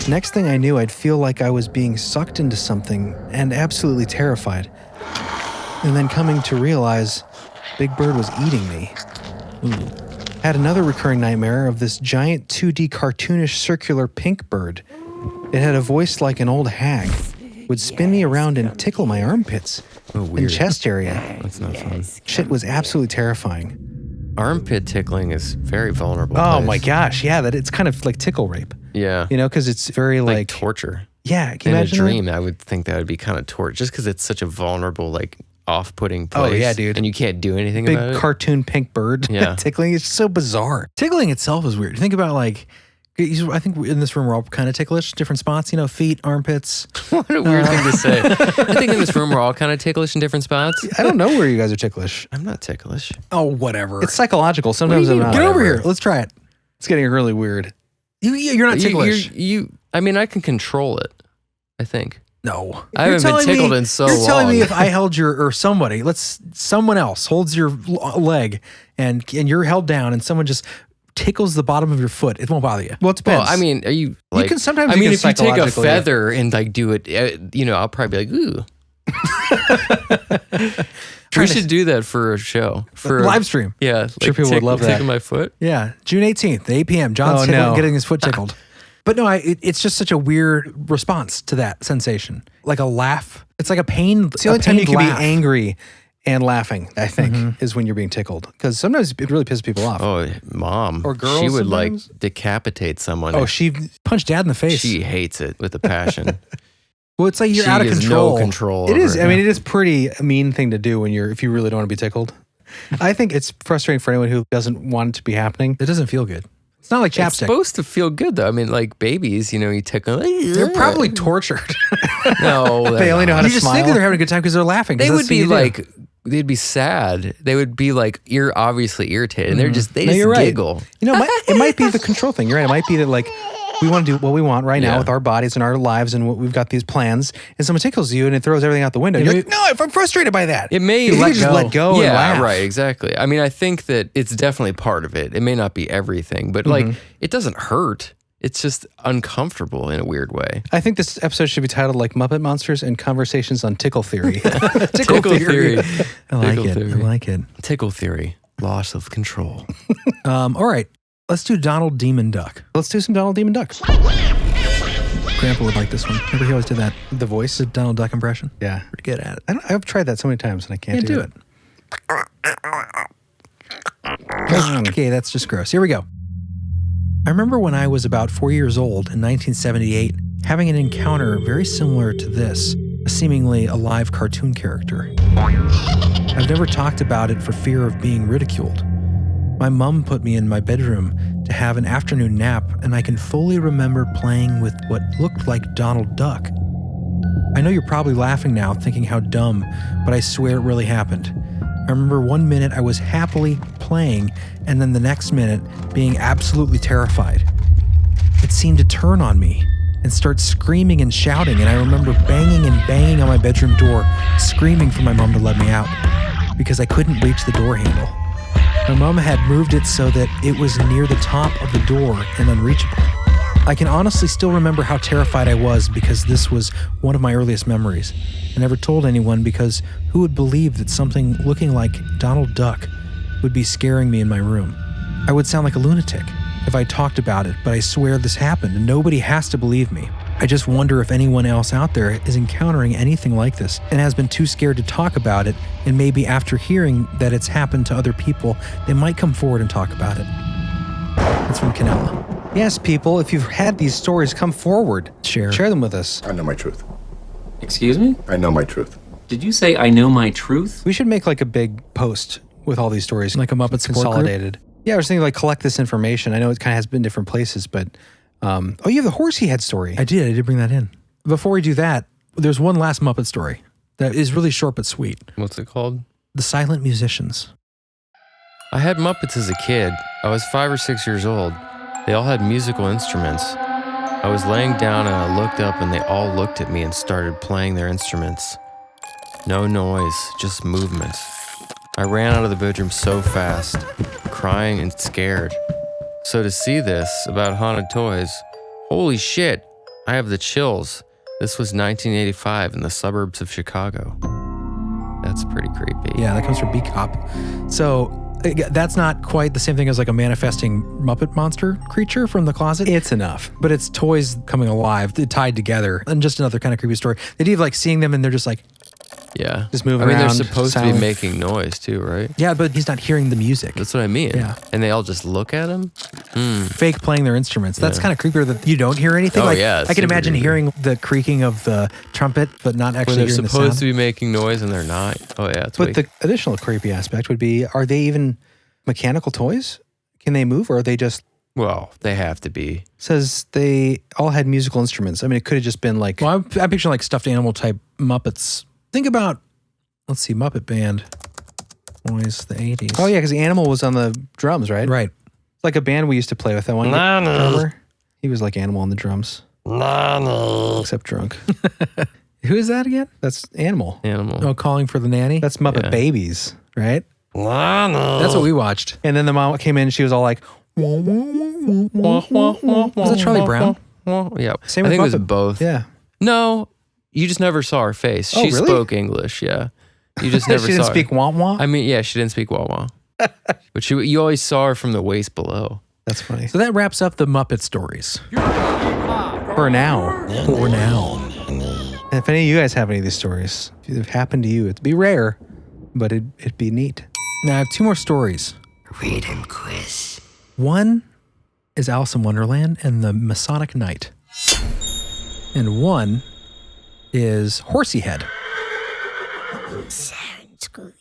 Next thing I knew, I'd feel like I was being sucked into something and absolutely terrified. And then coming to realize Big Bird was eating me. Had another recurring nightmare of this giant 2D cartoonish circular pink bird. It had a voice like an old hag. Would spin me around and tickle my armpits and chest area. That's not fun. Shit was absolutely terrifying. Armpit tickling is very vulnerable. Oh place. my gosh, yeah, that it's kind of like tickle rape. Yeah. You know, because it's very like torture. Yeah, can you In a imagine dream, I would think that would be kind of torture, just because it's such a vulnerable, like, off-putting place. Oh yeah, dude. And you can't do anything Big about it. cartoon pink bird tickling. It's so bizarre. Tickling itself is weird. You think about like, I think in this room we're all kind of ticklish, different spots, you know, feet, armpits. What a weird thing to say. I think in this room we're all kind of ticklish in different spots. I don't know where you guys are ticklish. I'm not ticklish. Oh, whatever. It's psychological. Sometimes I'm not. Get over here. Let's try it. It's getting really weird. You're not ticklish. I mean, I can control it, I think. No. I haven't been tickled in so long. You're telling me if I held or someone else holds your leg and you're held down and someone just tickles the bottom of your foot, it won't bother you. Well, it depends. Well, I mean, are you like... You can sometimes... I mean, if you take a psychologically- feather and like do it, I'll probably be like, ooh. We should do that for a show. For live stream. Yeah. Like sure people would love that. Tickling my foot. Yeah. June 18th, 8 p.m. John's getting his foot tickled. But no, it's just such a weird response to that sensation. Like a laugh. It's like a pain. It's the only time you can laugh. be angry and laughing, I think, is when you're being tickled. Because sometimes it really pisses people off. Oh, mom. Or girls She would sometimes. like decapitate someone. Oh, she... Punched dad in the face. She hates it with a passion. Well, it's like you're She out of has control. no control. It over is. I mean, it is pretty mean thing to do if you really don't want to be tickled. I think it's frustrating for anyone who doesn't want it to be happening. It doesn't feel good. It's not like chapstick. It's supposed to feel good though. I mean, like babies, you tickle. They're probably tortured. No, They only know how to You just smile. think they're having a good time because they're laughing. 'cause They that's would be what you do. like, they'd be sad. They would be like, you're obviously irritated, and they No, just you're right. giggle. You know, it might be the control thing. You're right. It might be that like we want to do what we want right now Yeah. with our bodies and our lives, and we've got these plans. And someone tickles you, and it throws everything out the window. You're like, no, I'm frustrated by that. It may You just let go Yeah, and laugh. right, exactly. I mean, I think that it's definitely part of it. It may not be everything, but like, it doesn't hurt. It's just uncomfortable in a weird way. I think this episode should be titled like Muppet Monsters and Conversations on Tickle Theory. Tickle theory. I like Tickle it. theory. I like it. Tickle theory. Loss of control. All right. Let's do Donald Demon Duck. Let's do some Donald Demon Duck. Grandpa would like this one. Remember he always did that. The voice. The Donald Duck impression. Yeah. Pretty good at it. I've tried that so many times and I can't do it. Okay, that's just gross. Here we go. I remember when I was about 4 years old in 1978, having an encounter very similar to this, a seemingly alive cartoon character. I've never talked about it for fear of being ridiculed. My mom put me in my bedroom to have an afternoon nap, and I can fully remember playing with what looked like Donald Duck. I know you're probably laughing now, thinking how dumb, but I swear it really happened. I remember 1 minute I was happily playing, and then the next minute being absolutely terrified. It seemed to turn on me and start screaming and shouting, and I remember banging on my bedroom door, screaming for my mom to let me out because I couldn't reach the door handle. My mom had moved it so that it was near the top of the door and unreachable. I can honestly still remember how terrified I was because this was one of my earliest memories. I never told anyone because who would believe that something looking like Donald Duck would be scaring me in my room? I would sound like a lunatic if I talked about it, but I swear this happened and nobody has to believe me. I just wonder if anyone else out there is encountering anything like this and has been too scared to talk about it, and maybe after hearing that it's happened to other people, they might come forward and talk about it. That's from Canella. Yes, people, if you've had these stories, come forward. Share them with us. I know my truth. Excuse me? I know my truth. Did you say I know my truth? We should make like a big post with all these stories. Like a Muppet support group? consolidated. Yeah, I was thinking like collect this information. I know it kind of has been different places, but oh, you have the horsey head story. I did bring that in. Before we do that, there's one last Muppet story that is really short but sweet. What's it called? The Silent Musicians. I had Muppets as a kid. I was 5 or 6 years old. They all had musical instruments. I was laying down and I looked up and they all looked at me and started playing their instruments. No noise, just movement. I ran out of the bedroom so fast, crying and scared. So to see this about haunted toys, holy shit, I have the chills. This was 1985 in the suburbs of Chicago. That's pretty creepy. Yeah, that comes from B-Cop. So that's not quite the same thing as like a manifesting Muppet monster creature from the closet. It's enough. But it's toys coming alive, tied together. And just another kind of creepy story. The idea of like seeing them and they're just like, Yeah. Just moving I mean, around, they're supposed to silent. be making noise too, right? yeah, but he's not hearing the music. That's what I mean. Yeah. And they all just look at him? Fake playing their instruments. That's kind of creepier that you don't hear anything. Oh, like, yeah, it's I can super imagine creepy. hearing the creaking of the trumpet, but not When actually they're hearing the supposed sound. to be making noise and they're not. Oh, yeah. It's But weak. the additional creepy aspect would be, are they even mechanical toys? Can they move, or are they just, Well, they have to be. says they all had musical instruments. I mean, it could have just been like, Well, I'm picturing like stuffed animal type Muppets. Think about, let's see, Muppet Band. Boys, the 80s. oh yeah, because the animal was on the drums, right? Right. It's like a band we used to play with. That one drummer. He was like Animal on the drums. Except drunk. Who is that again? That's Animal. Animal. Oh, Calling for the Nanny? That's Muppet Yeah. Babies, right? That's what we watched. And then the mom came in and she was all like, Was that Charlie Brown? Well, yeah. Same I with think it was Muppet. both. yeah. No, you just never saw her face. Oh, She really? spoke English, yeah. You just never she didn't saw speak her. wah wah? I mean, yeah, she didn't speak Wawa. But you always saw her from the waist below. That's funny. So that wraps up the Muppet stories. For now. For now. And if any of you guys have any of these stories, if it happened to you, it'd be rare, but it'd be neat. Now I have two more stories. Read him, Chris. One is Alice in Wonderland and the Masonic Night. And one is Horsey Head.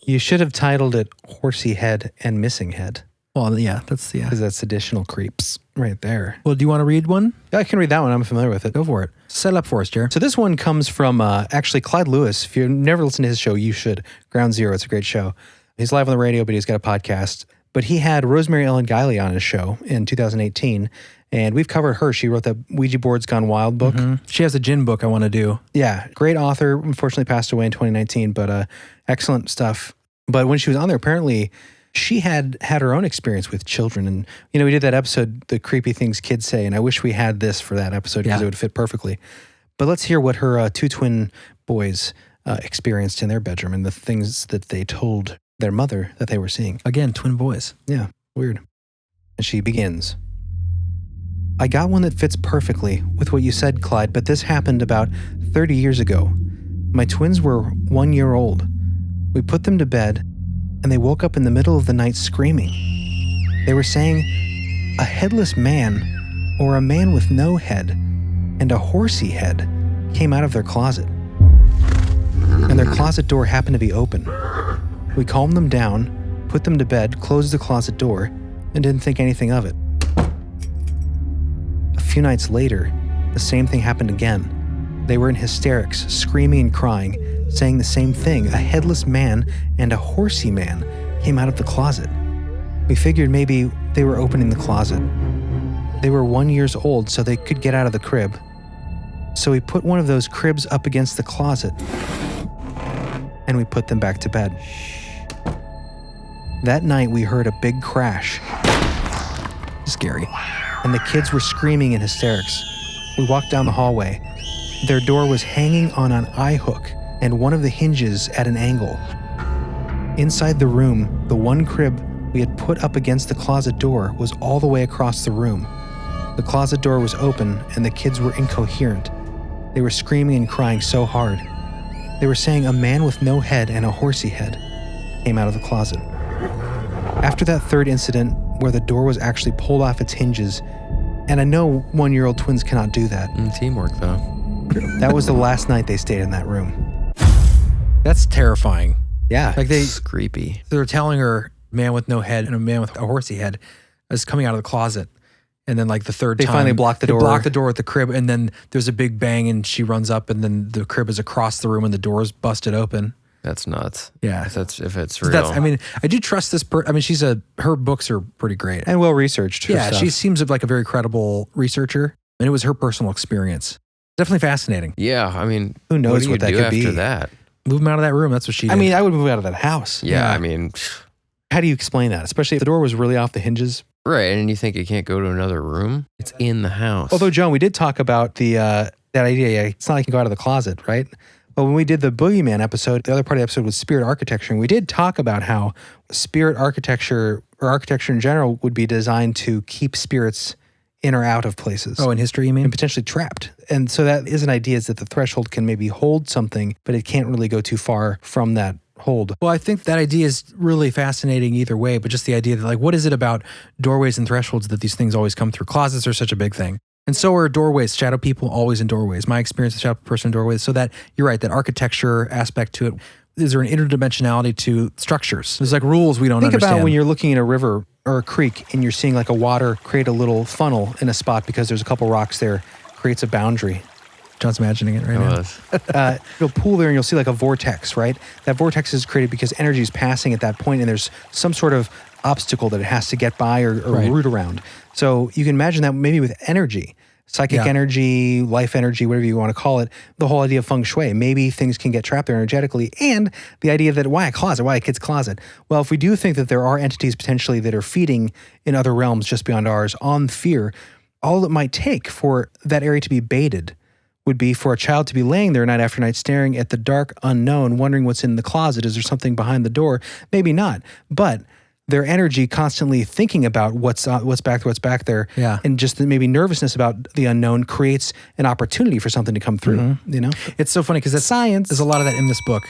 You should have titled it Horsey Head and Missing Head, Well, yeah, that's, yeah. because that's additional creeps right there. Well, do you want to read one? Yeah, I can read that one. I'm familiar with it. Go for it. Set up for us, Jared. So this one comes from actually Clyde Lewis. If you've never listened to his show, you should. Ground Zero. It's a great show. He's live on the radio, but he's got a podcast. But he had Rosemary Ellen Guiley on his show in 2018, and we've covered her. She wrote that Ouija Boards Gone Wild book. She has a gin book I want to do. Yeah, great author. Unfortunately passed away in 2019, but excellent stuff. But when she was on there, apparently she had her own experience with children. And, you know, we did that episode, The Creepy Things Kids Say, and I wish we had this for that episode because Yeah. it would fit perfectly. But let's hear what her two twin boys experienced in their bedroom and the things that they told their mother that they were seeing. Again, twin boys. Yeah, weird. And she begins. I got one that fits perfectly with what you said, Clyde, but this happened about 30 years ago. My twins were 1 year old. We put them to bed, and they woke up in the middle of the night screaming. They were saying, a headless man, or a man with no head, and a horsey head came out of their closet. And their closet door happened to be open. We calmed them down, put them to bed, closed the closet door, and didn't think anything of it. A few nights later, the same thing happened again. They were in hysterics, screaming and crying, saying the same thing. A headless man and a horsey man came out of the closet. We figured maybe they were opening the closet. They were 1 year old, so they could get out of the crib. So we put one of those cribs up against the closet, and we put them back to bed. That night, we heard a big crash, Scary. and the kids were screaming in hysterics. We walked down the hallway. Their door was hanging on an eye hook and one of the hinges at an angle. Inside the room, the one crib we had put up against the closet door was all the way across the room. The closet door was open and the kids were incoherent. They were screaming and crying so hard. They were saying a man with no head and a horsey head came out of the closet. After that third incident, where the door was actually pulled off its hinges, and I know 1 year old twins cannot do that, Teamwork, though. that was the last night they stayed in that room. That's terrifying. Yeah. Like It's creepy. they're telling her man with no head and a man with a horsey head is coming out of the closet. And then like the third They time. finally block the door. They block the door with the crib and then there's a big bang and she runs up and then the crib is across the room and the door's busted open. That's nuts. Yeah. If it's So real. I mean, I do trust this I mean, her books are pretty great. And well researched. Yeah, she seems like a very credible researcher. And it was her personal experience. Definitely fascinating. Yeah, I mean, Who knows do what that you could do be? after that? Move him out of that room. That's what she did. I mean, I would move out of that house. Yeah, I mean, How do you explain that? Especially if the door was really off the hinges. right. And you think it can't go to another room? It's in the house. Although, Joan, we did talk about the that idea. Yeah, it's not like you can go out of the closet, right? But when we did the Boogeyman episode, the other part of the episode was spirit architecture. And we did talk about how spirit architecture or architecture in general would be designed to keep spirits in or out of places. in history, you mean? And potentially trapped. And so that is an idea, is that the threshold can maybe hold something, but it can't really go too far from that hold. Well, I think that idea is really fascinating either way, but just the idea that, like, what is it about doorways and thresholds that these things always come through? Closets are such a big thing. And so are doorways, shadow people always in doorways. My experience with shadow person in doorways. So that, you're right, that architecture aspect to it. Is there an interdimensionality to structures? There's like rules we don't Think understand. about when you're looking at a river or a creek and you're seeing like a water create a little funnel in a spot because there's a couple rocks there, creates a boundary. John's imagining it right now. You'll pool there and you'll see like a vortex, right? That vortex is created because energy is passing at that point and there's some sort of obstacle that it has to get by or Right. route around. So you can imagine that maybe with energy, psychic Yeah. energy, life energy, whatever you want to call it, the whole idea of feng shui. Maybe things can get trapped there energetically. And the idea that why a closet? Why a kid's closet? Well, if we do think that there are entities potentially that are feeding in other realms just beyond ours on fear, all it might take for that area to be baited would be for a child to be laying there night after night staring at the dark unknown, wondering what's in the closet. Is there something behind the door? Maybe not. But their energy constantly thinking about what's back there, Yeah. and just maybe nervousness about the unknown creates an opportunity for something to come through, you know? It's so funny because that's Science. There's a lot of that in this book,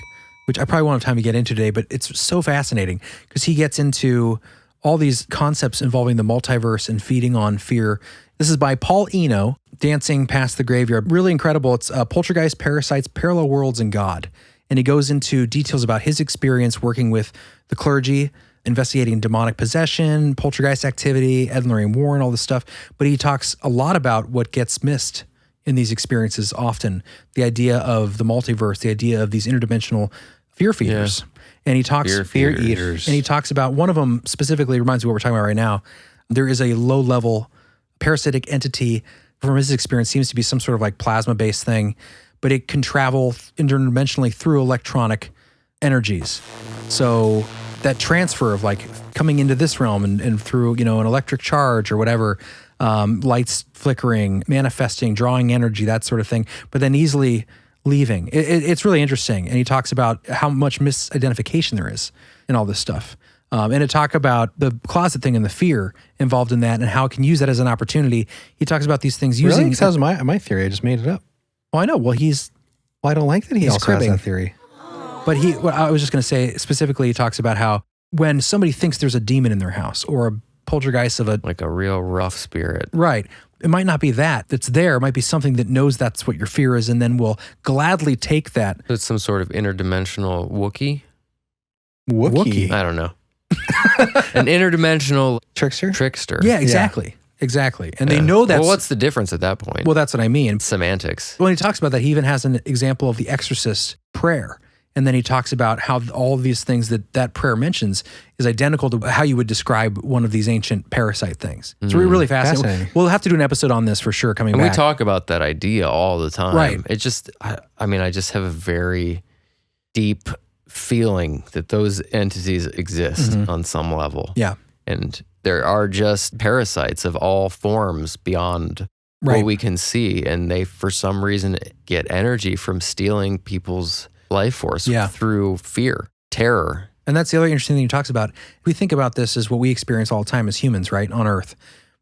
which I probably won't have time to get into today, but it's so fascinating because he gets into all these concepts involving the multiverse and feeding on fear. This is by Paul Eno, Dancing Past the Graveyard. Really incredible. It's Poltergeist, Parasites, Parallel Worlds, and God. And he goes into details about his experience working with the clergy, investigating demonic possession, poltergeist activity, Ed and Lorraine Warren, all this stuff. But he talks a lot about what gets missed in these experiences often. The idea of the multiverse, the idea of these interdimensional fear feeders. And he talks Fear eaters. And he talks about one of them specifically, reminds me of what we're talking about right now. There is a low level parasitic entity from his experience, seems to be some sort of like plasma based thing, but it can travel interdimensionally through electronic energies. So that transfer of like coming into this realm and through, you know, an electric charge or whatever, lights flickering, manifesting, drawing energy, that sort of thing, but then easily leaving. It's really interesting. And he talks about how much misidentification there is in all this stuff. And to talk about the closet thing and the fear involved in that and how it can use that as an opportunity. He talks about these things using... Really? That was my theory. I just made it up. Well, I know. Well, Well, I don't like that he also cribbing. has that theory. But what I was just going to say specifically, he talks about how when somebody thinks there's a demon in their house or a poltergeist of a... Like a real rough spirit. Right. It might not be that's there. It might be something that knows that's what your fear is and then will gladly take that. It's some sort of interdimensional Wookiee. Wookiee. I don't know. An interdimensional Trickster? Yeah, exactly. Exactly. And they know that's... Well, what's the difference at that point? Well, that's what I mean. Semantics. When he talks about that, he even has an example of the Exorcist prayer. And then he talks about how all of these things that prayer mentions is identical to how you would describe one of these ancient parasite things. It's really fascinating. We'll have to do an episode on this for sure coming back. We talk about that idea all the time. Right. It just, I just have a very deep feeling that those entities exist on some level. Yeah. And there are just parasites of all forms beyond what we can see. And they, for some reason, get energy from stealing people's life force through fear, terror. And that's the other interesting thing he talks about. We think about this as what we experience all the time as humans, right, on Earth.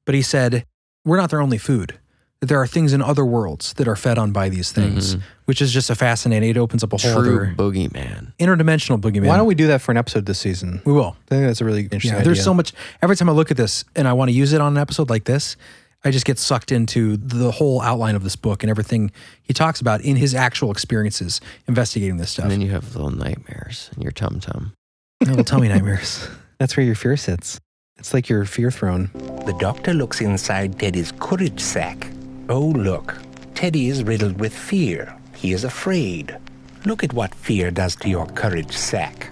But he said, we're not their only food. That there are things in other worlds that are fed on by these things, which is just a fascinating, it opens up a whole other... boogeyman. Interdimensional boogeyman. Why don't we do that for an episode this season? We will. I think that's a really interesting idea. There's so much... Every time I look at this and I want to use it on an episode like this, I just get sucked into the whole outline of this book and everything he talks about in his actual experiences investigating this stuff. And then you have little nightmares in your tum-tum. Little tummy nightmares. That's where your fear sits. It's like your fear throne. The doctor looks inside Teddy's courage sack. Oh, look. Teddy is riddled with fear. He is afraid. Look at what fear does to your courage sack.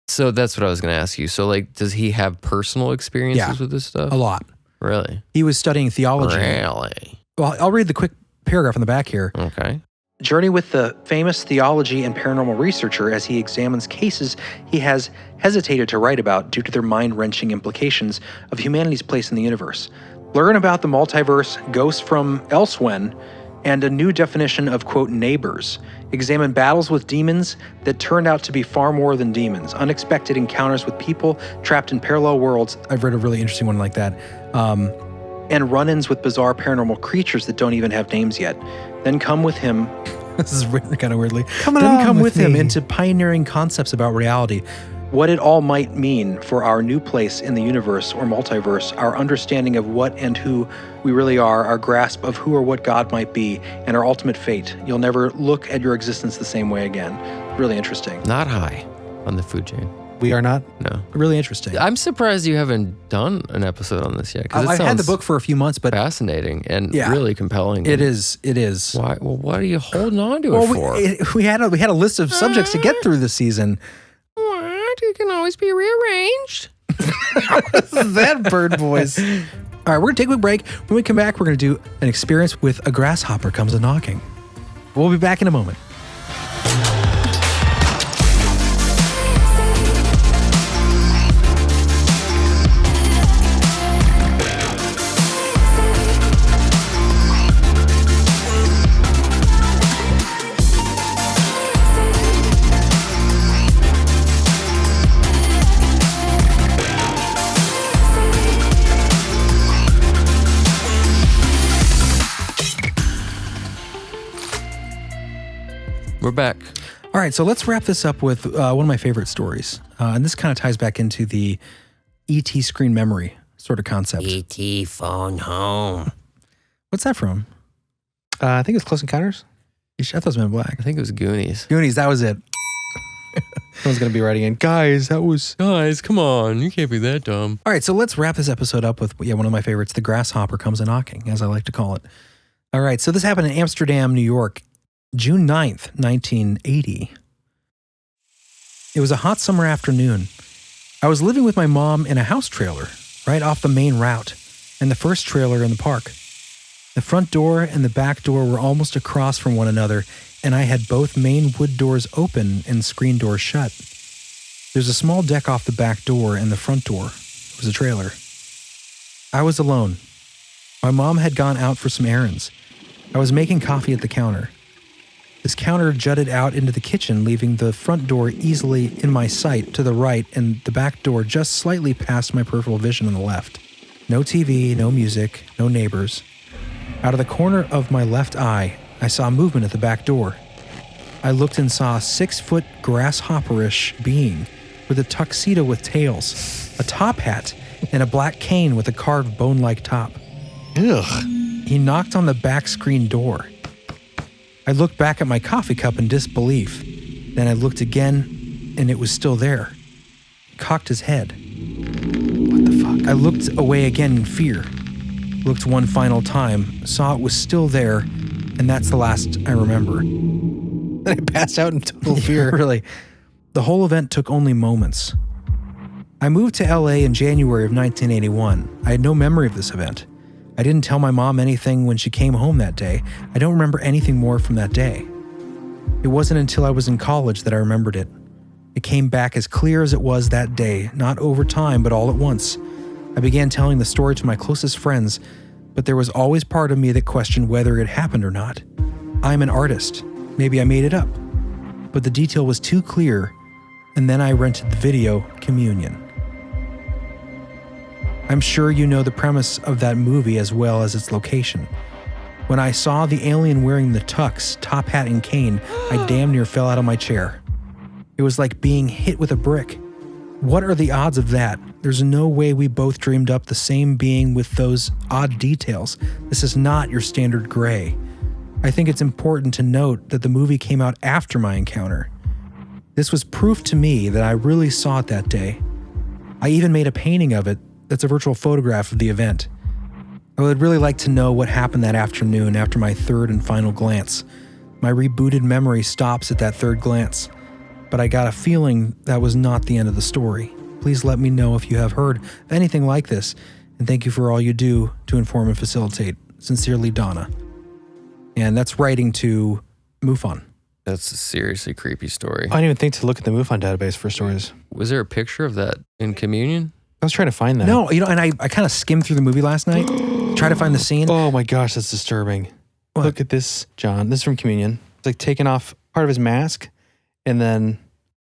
So that's what I was going to ask you. So, like, does he have personal experiences with this stuff? A lot. Really? He was studying theology. Really? Well, I'll read the quick paragraph on the back here. Okay. Journey with the famous theology and paranormal researcher as he examines cases he has hesitated to write about due to their mind-wrenching implications of humanity's place in the universe. Learn about the multiverse, ghosts from elsewhen, and a new definition of, quote, neighbors. Examine battles with demons that turned out to be far more than demons. Unexpected encounters with people trapped in parallel worlds. I've read a really interesting one like that. And run-ins with bizarre paranormal creatures that don't even have names yet. Then come with him. This is written kind of weirdly. Come with him into pioneering concepts about reality. What it all might mean for our new place in the universe or multiverse, our understanding of what and who we really are, our grasp of who or what God might be, and our ultimate fate. You'll never look at your existence the same way again. Really interesting. Not high on the food chain. We are not? No. Really interesting. I'm surprised you haven't done an episode on this yet. I've had the book for a few months, but fascinating and really compelling. It is. Why? Well, what are you holding on to it for? We had a list of subjects to get through this season. What? It can always be rearranged. That bird voice. All right, we're going to take a quick break. When we come back, we're going to do an experience with a grasshopper comes a-knocking. We'll be back in a moment. We're back. All right, so let's wrap this up with one of my favorite stories. And this kind of ties back into the E.T. screen memory sort of concept. E.T. phone home. What's that from? I think it's Close Encounters. I thought it was Men in Black. I think it was Goonies. Goonies, that was it. Someone's going to be writing in. Guys, come on. You can't be that dumb. All right, so let's wrap this episode up with one of my favorites, The Grasshopper Comes a-Knocking, as I like to call it. All right, so this happened in Amsterdam, New York, June 9th, 1980. It was a hot summer afternoon. I was living with my mom in a house trailer right off the main route and the first trailer in the park. The front door and the back door were almost across from one another, and I had both main wood doors open and screen doors shut. There's a small deck off the back door and the front door. It was a trailer. I was alone. My mom had gone out for some errands. I was making coffee at the counter. This counter jutted out into the kitchen, leaving the front door easily in my sight to the right and the back door just slightly past my peripheral vision on the left. No TV, no music, no neighbors. Out of the corner of my left eye, I saw movement at the back door. I looked and saw a 6-foot grasshopperish being with a tuxedo with tails, a top hat, and a black cane with a carved bone-like top. Ugh. He knocked on the back screen door. I looked back at my coffee cup in disbelief. Then I looked again, and it was still there. Cocked his head. What the fuck? I looked away again in fear. Looked one final time, saw it was still there, and that's the last I remember. And I passed out in total fear. Really. The whole event took only moments. I moved to LA in January of 1981. I had no memory of this event. I didn't tell my mom anything when she came home that day. I don't remember anything more from that day. It wasn't until I was in college that I remembered it. It came back as clear as it was that day, not over time, but all at once. I began telling the story to my closest friends, but there was always part of me that questioned whether it happened or not. I'm an artist. Maybe I made it up. But the detail was too clear, and then I rented the video, Communion. I'm sure you know the premise of that movie as well as its location. When I saw the alien wearing the tux, top hat, and cane, I damn near fell out of my chair. It was like being hit with a brick. What are the odds of that? There's no way we both dreamed up the same being with those odd details. This is not your standard gray. I think it's important to note that the movie came out after my encounter. This was proof to me that I really saw it that day. I even made a painting of it that's a virtual photograph of the event. I would really like to know what happened that afternoon after my third and final glance. My rebooted memory stops at that third glance, but I got a feeling that was not the end of the story. Please let me know if you have heard of anything like this, and thank you for all you do to inform and facilitate. Sincerely, Donna. And that's writing to MUFON. That's a seriously creepy story. I didn't even think to look at the MUFON database for stories. Was there a picture of that in Communion? I was trying to find that. No, and I kind of skimmed through the movie last night, try to find the scene. Oh my gosh, that's disturbing. What? Look at this, John. This is from Communion. It's like taking off part of his mask and then...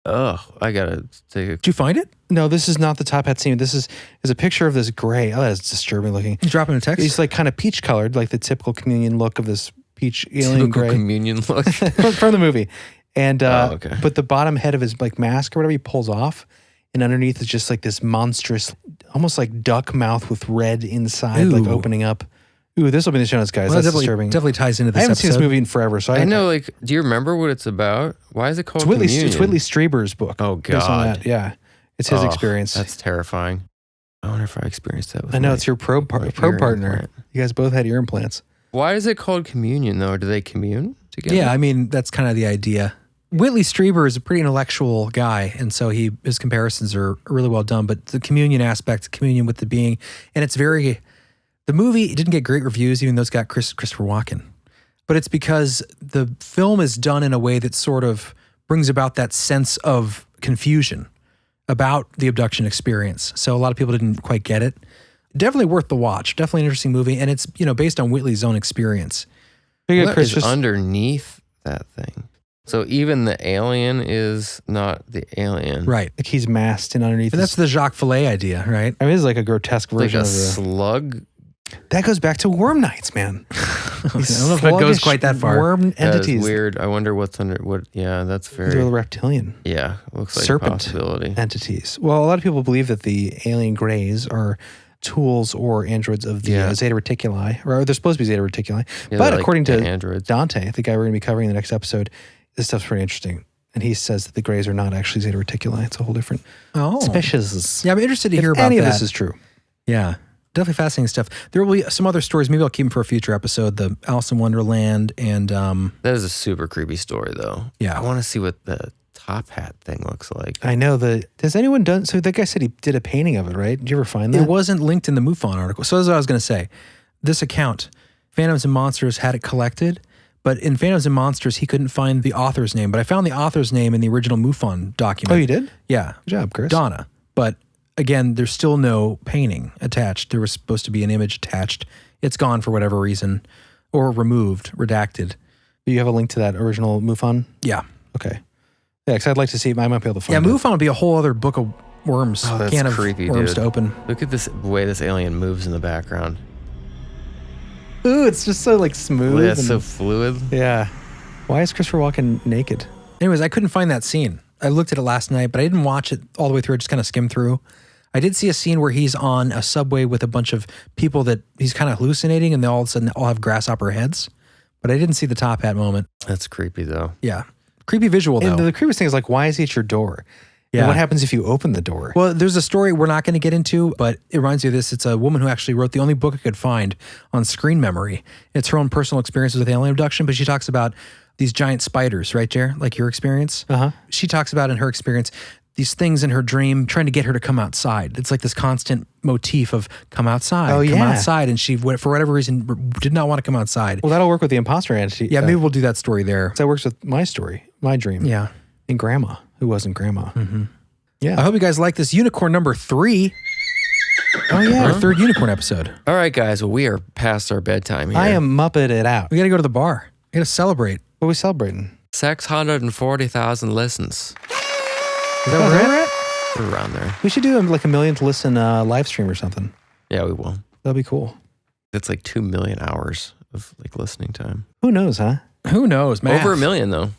Oh, I gotta take a... Did you find it? No, this is not the top hat scene. This is a picture of this gray. Oh, that's disturbing looking. You dropping a text? He's like kind of peach colored, like the typical Communion look of this peach alien Typical gray. Communion look. from the movie. And okay. But the bottom head of his like mask or whatever he pulls off, and underneath is just like this monstrous, almost like duck mouth with red inside, like opening up. Ooh, this will be in the show notes, guys. Well, That's disturbing. Definitely ties into this I haven't episode. seen this movie in forever, so I know, like, do you remember what it's about? Why is it called Communion? It's Whitley Strieber's book. Oh, based on God. that. Yeah. It's his experience. That's terrifying. I wonder if I experienced that with I know, my- it's your probe my ear partner. implant. You guys both had ear implants. Why is it called Communion, though? Do they commune together? Yeah, I mean, that's kind of the idea. Whitley Strieber is a pretty intellectual guy, and so his comparisons are really well done, but the communion aspect, communion with the being, and it's very... The movie didn't get great reviews, even though it's got Christopher Walken. But it's because the film is done in a way that sort of brings about that sense of confusion about the abduction experience. So a lot of people didn't quite get it. Definitely worth the watch. Definitely an interesting movie. And it's, based on Whitley's own experience. What is underneath that thing? So even the alien is not the alien. Right. Like he's masked and underneath. And that's the Jacques Vallée idea, right? I mean, it's like a grotesque Like version a of the... slug? That goes back to Worm Nights, man. I don't know if it goes quite that far. Worm That entities. is weird. I wonder what's under... What? Yeah, that's very... They're the reptilian Yeah, looks like a serpent possibility. entities. Well, a lot of people believe that the alien greys are tools or androids of the Zeta Reticuli, or they're supposed to be Zeta Reticuli. Yeah, but they're according like to androids. Dante, the guy we're going to be covering in the next episode, this stuff's pretty interesting. And he says that the greys are not actually Zeta Reticuli. It's a whole different species. Yeah, I'm interested to If hear about any that. of this is true. Yeah, definitely fascinating stuff. There will be some other stories. Maybe I'll keep them for a future episode. The Alice in Wonderland and... That is a super creepy story, though. Yeah. I want to see what the top hat thing looks like. I know has anyone done, so that guy said he did a painting of it, right? Did you ever find that? It wasn't linked in the MUFON article. So that's what I was going to say. This account, Phantoms and Monsters, had it collected, but in Phantoms and Monsters, he couldn't find the author's name. But I found the author's name in the original MUFON document. Oh, you did? Yeah. Good job, Chris. Donna. But again, there's still no painting attached. There was supposed to be an image attached. It's gone for whatever reason, or removed, redacted. Do you have a link to that original MUFON? Yeah. Okay. Yeah, because I'd like to see, I might be able to find Yeah, it. MUFON would be a whole other book of worms, Oh, that's can of creepy, worms dude. to open. Look at this way this alien moves in the background. Ooh, it's just so like smooth. Yeah, it's and- so fluid. Yeah. Why is Christopher Walken naked? Anyways, I couldn't find that scene. I looked at it last night, but I didn't watch it all the way through. I just kind of skimmed through. I did see a scene where he's on a subway with a bunch of people that he's kind of hallucinating, and they all of a sudden all have grasshopper heads. But I didn't see the top hat moment. That's creepy, though. Yeah. Creepy visual, though. And the creepiest thing is like, why is he at your door? Yeah. And what happens if you open the door? Well, there's a story we're not going to get into, but it reminds me of this. It's a woman who actually wrote the only book I could find on screen memory. It's her own personal experiences with alien abduction, but she talks about these giant spiders, right, Jer? Like your experience? Uh-huh. She talks about in her experience these things in her dream trying to get her to come outside. It's like this constant motif of come outside, Oh, come yeah. outside. And she, for whatever reason, did not want to come outside. Well, that'll work with the imposter entity. Yeah, maybe we'll do that story there. That works with my story, my dream. Yeah. And grandma, who wasn't grandma. Mm-hmm. Yeah. I hope you guys like this unicorn number 3. Oh, yeah. Our third unicorn episode. All right, guys. Well, we are past our bedtime here. I am Muppet it out. We got to go to the bar. We got to celebrate. What are we celebrating? 640,000 listens. Is that where we're at? We're around there. We should do like a million to listen live stream or something. Yeah, we will. That'd be cool. That's like 2 million hours of like listening time. Who knows, huh? Who knows, man? Over 1 million, though.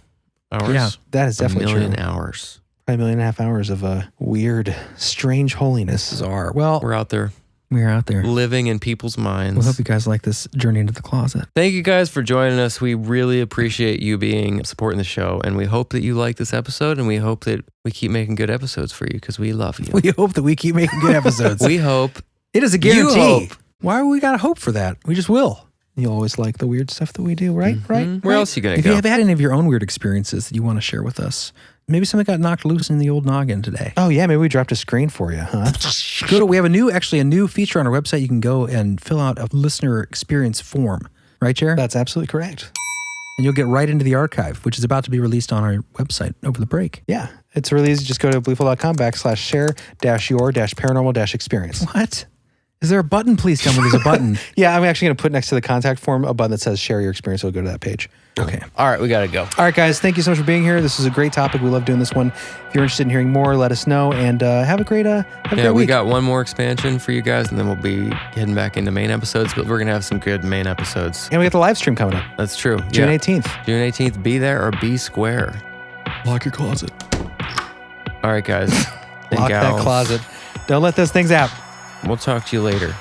Hours. Yeah, that is definitely 1 million true. hours. Probably 1.5 million hours of weird, strange holiness. Bizarre. Well, We're out there we're out there. living in people's minds. We hope you guys like this journey into the closet. Thank you guys for joining us. We really appreciate you supporting the show, and we hope that you like this episode, and we hope that we keep making good episodes for you because we love you. We hope that we keep making good episodes. We hope. It is a You guarantee. hope. Why we got to hope for that? We just will. You always like the weird stuff that we do, right? Right? Where else you gonna If go? you have had any of your own weird experiences that you want to share with us, Maybe something got knocked loose in the old noggin today. Oh yeah, maybe we dropped a screen for you, huh? We have a new feature on our website. You can go and fill out a listener experience form. Right, Chair? That's absolutely correct. And you'll get right into the archive, which is about to be released on our website over the break. Yeah, it's really easy. Just go to gleeful.com/share-your-paranormal-experience. What? Is there a button? Please tell me there's a button. Yeah, I'm actually going to put next to the contact form a button that says share your experience. It'll go to that page. Okay. All right, we got to go. All right, guys. Thank you so much for being here. This is a great topic. We love doing this one. If you're interested in hearing more, let us know. And have a great week. We got one more expansion for you guys, and then we'll be heading back into main episodes, but we're going to have some good main episodes. And we got the live stream coming up. That's true. June 18th. June 18th. Be there or be square. Lock your closet. All right, guys. Lock that closet. Don't let those things out. We'll talk to you later.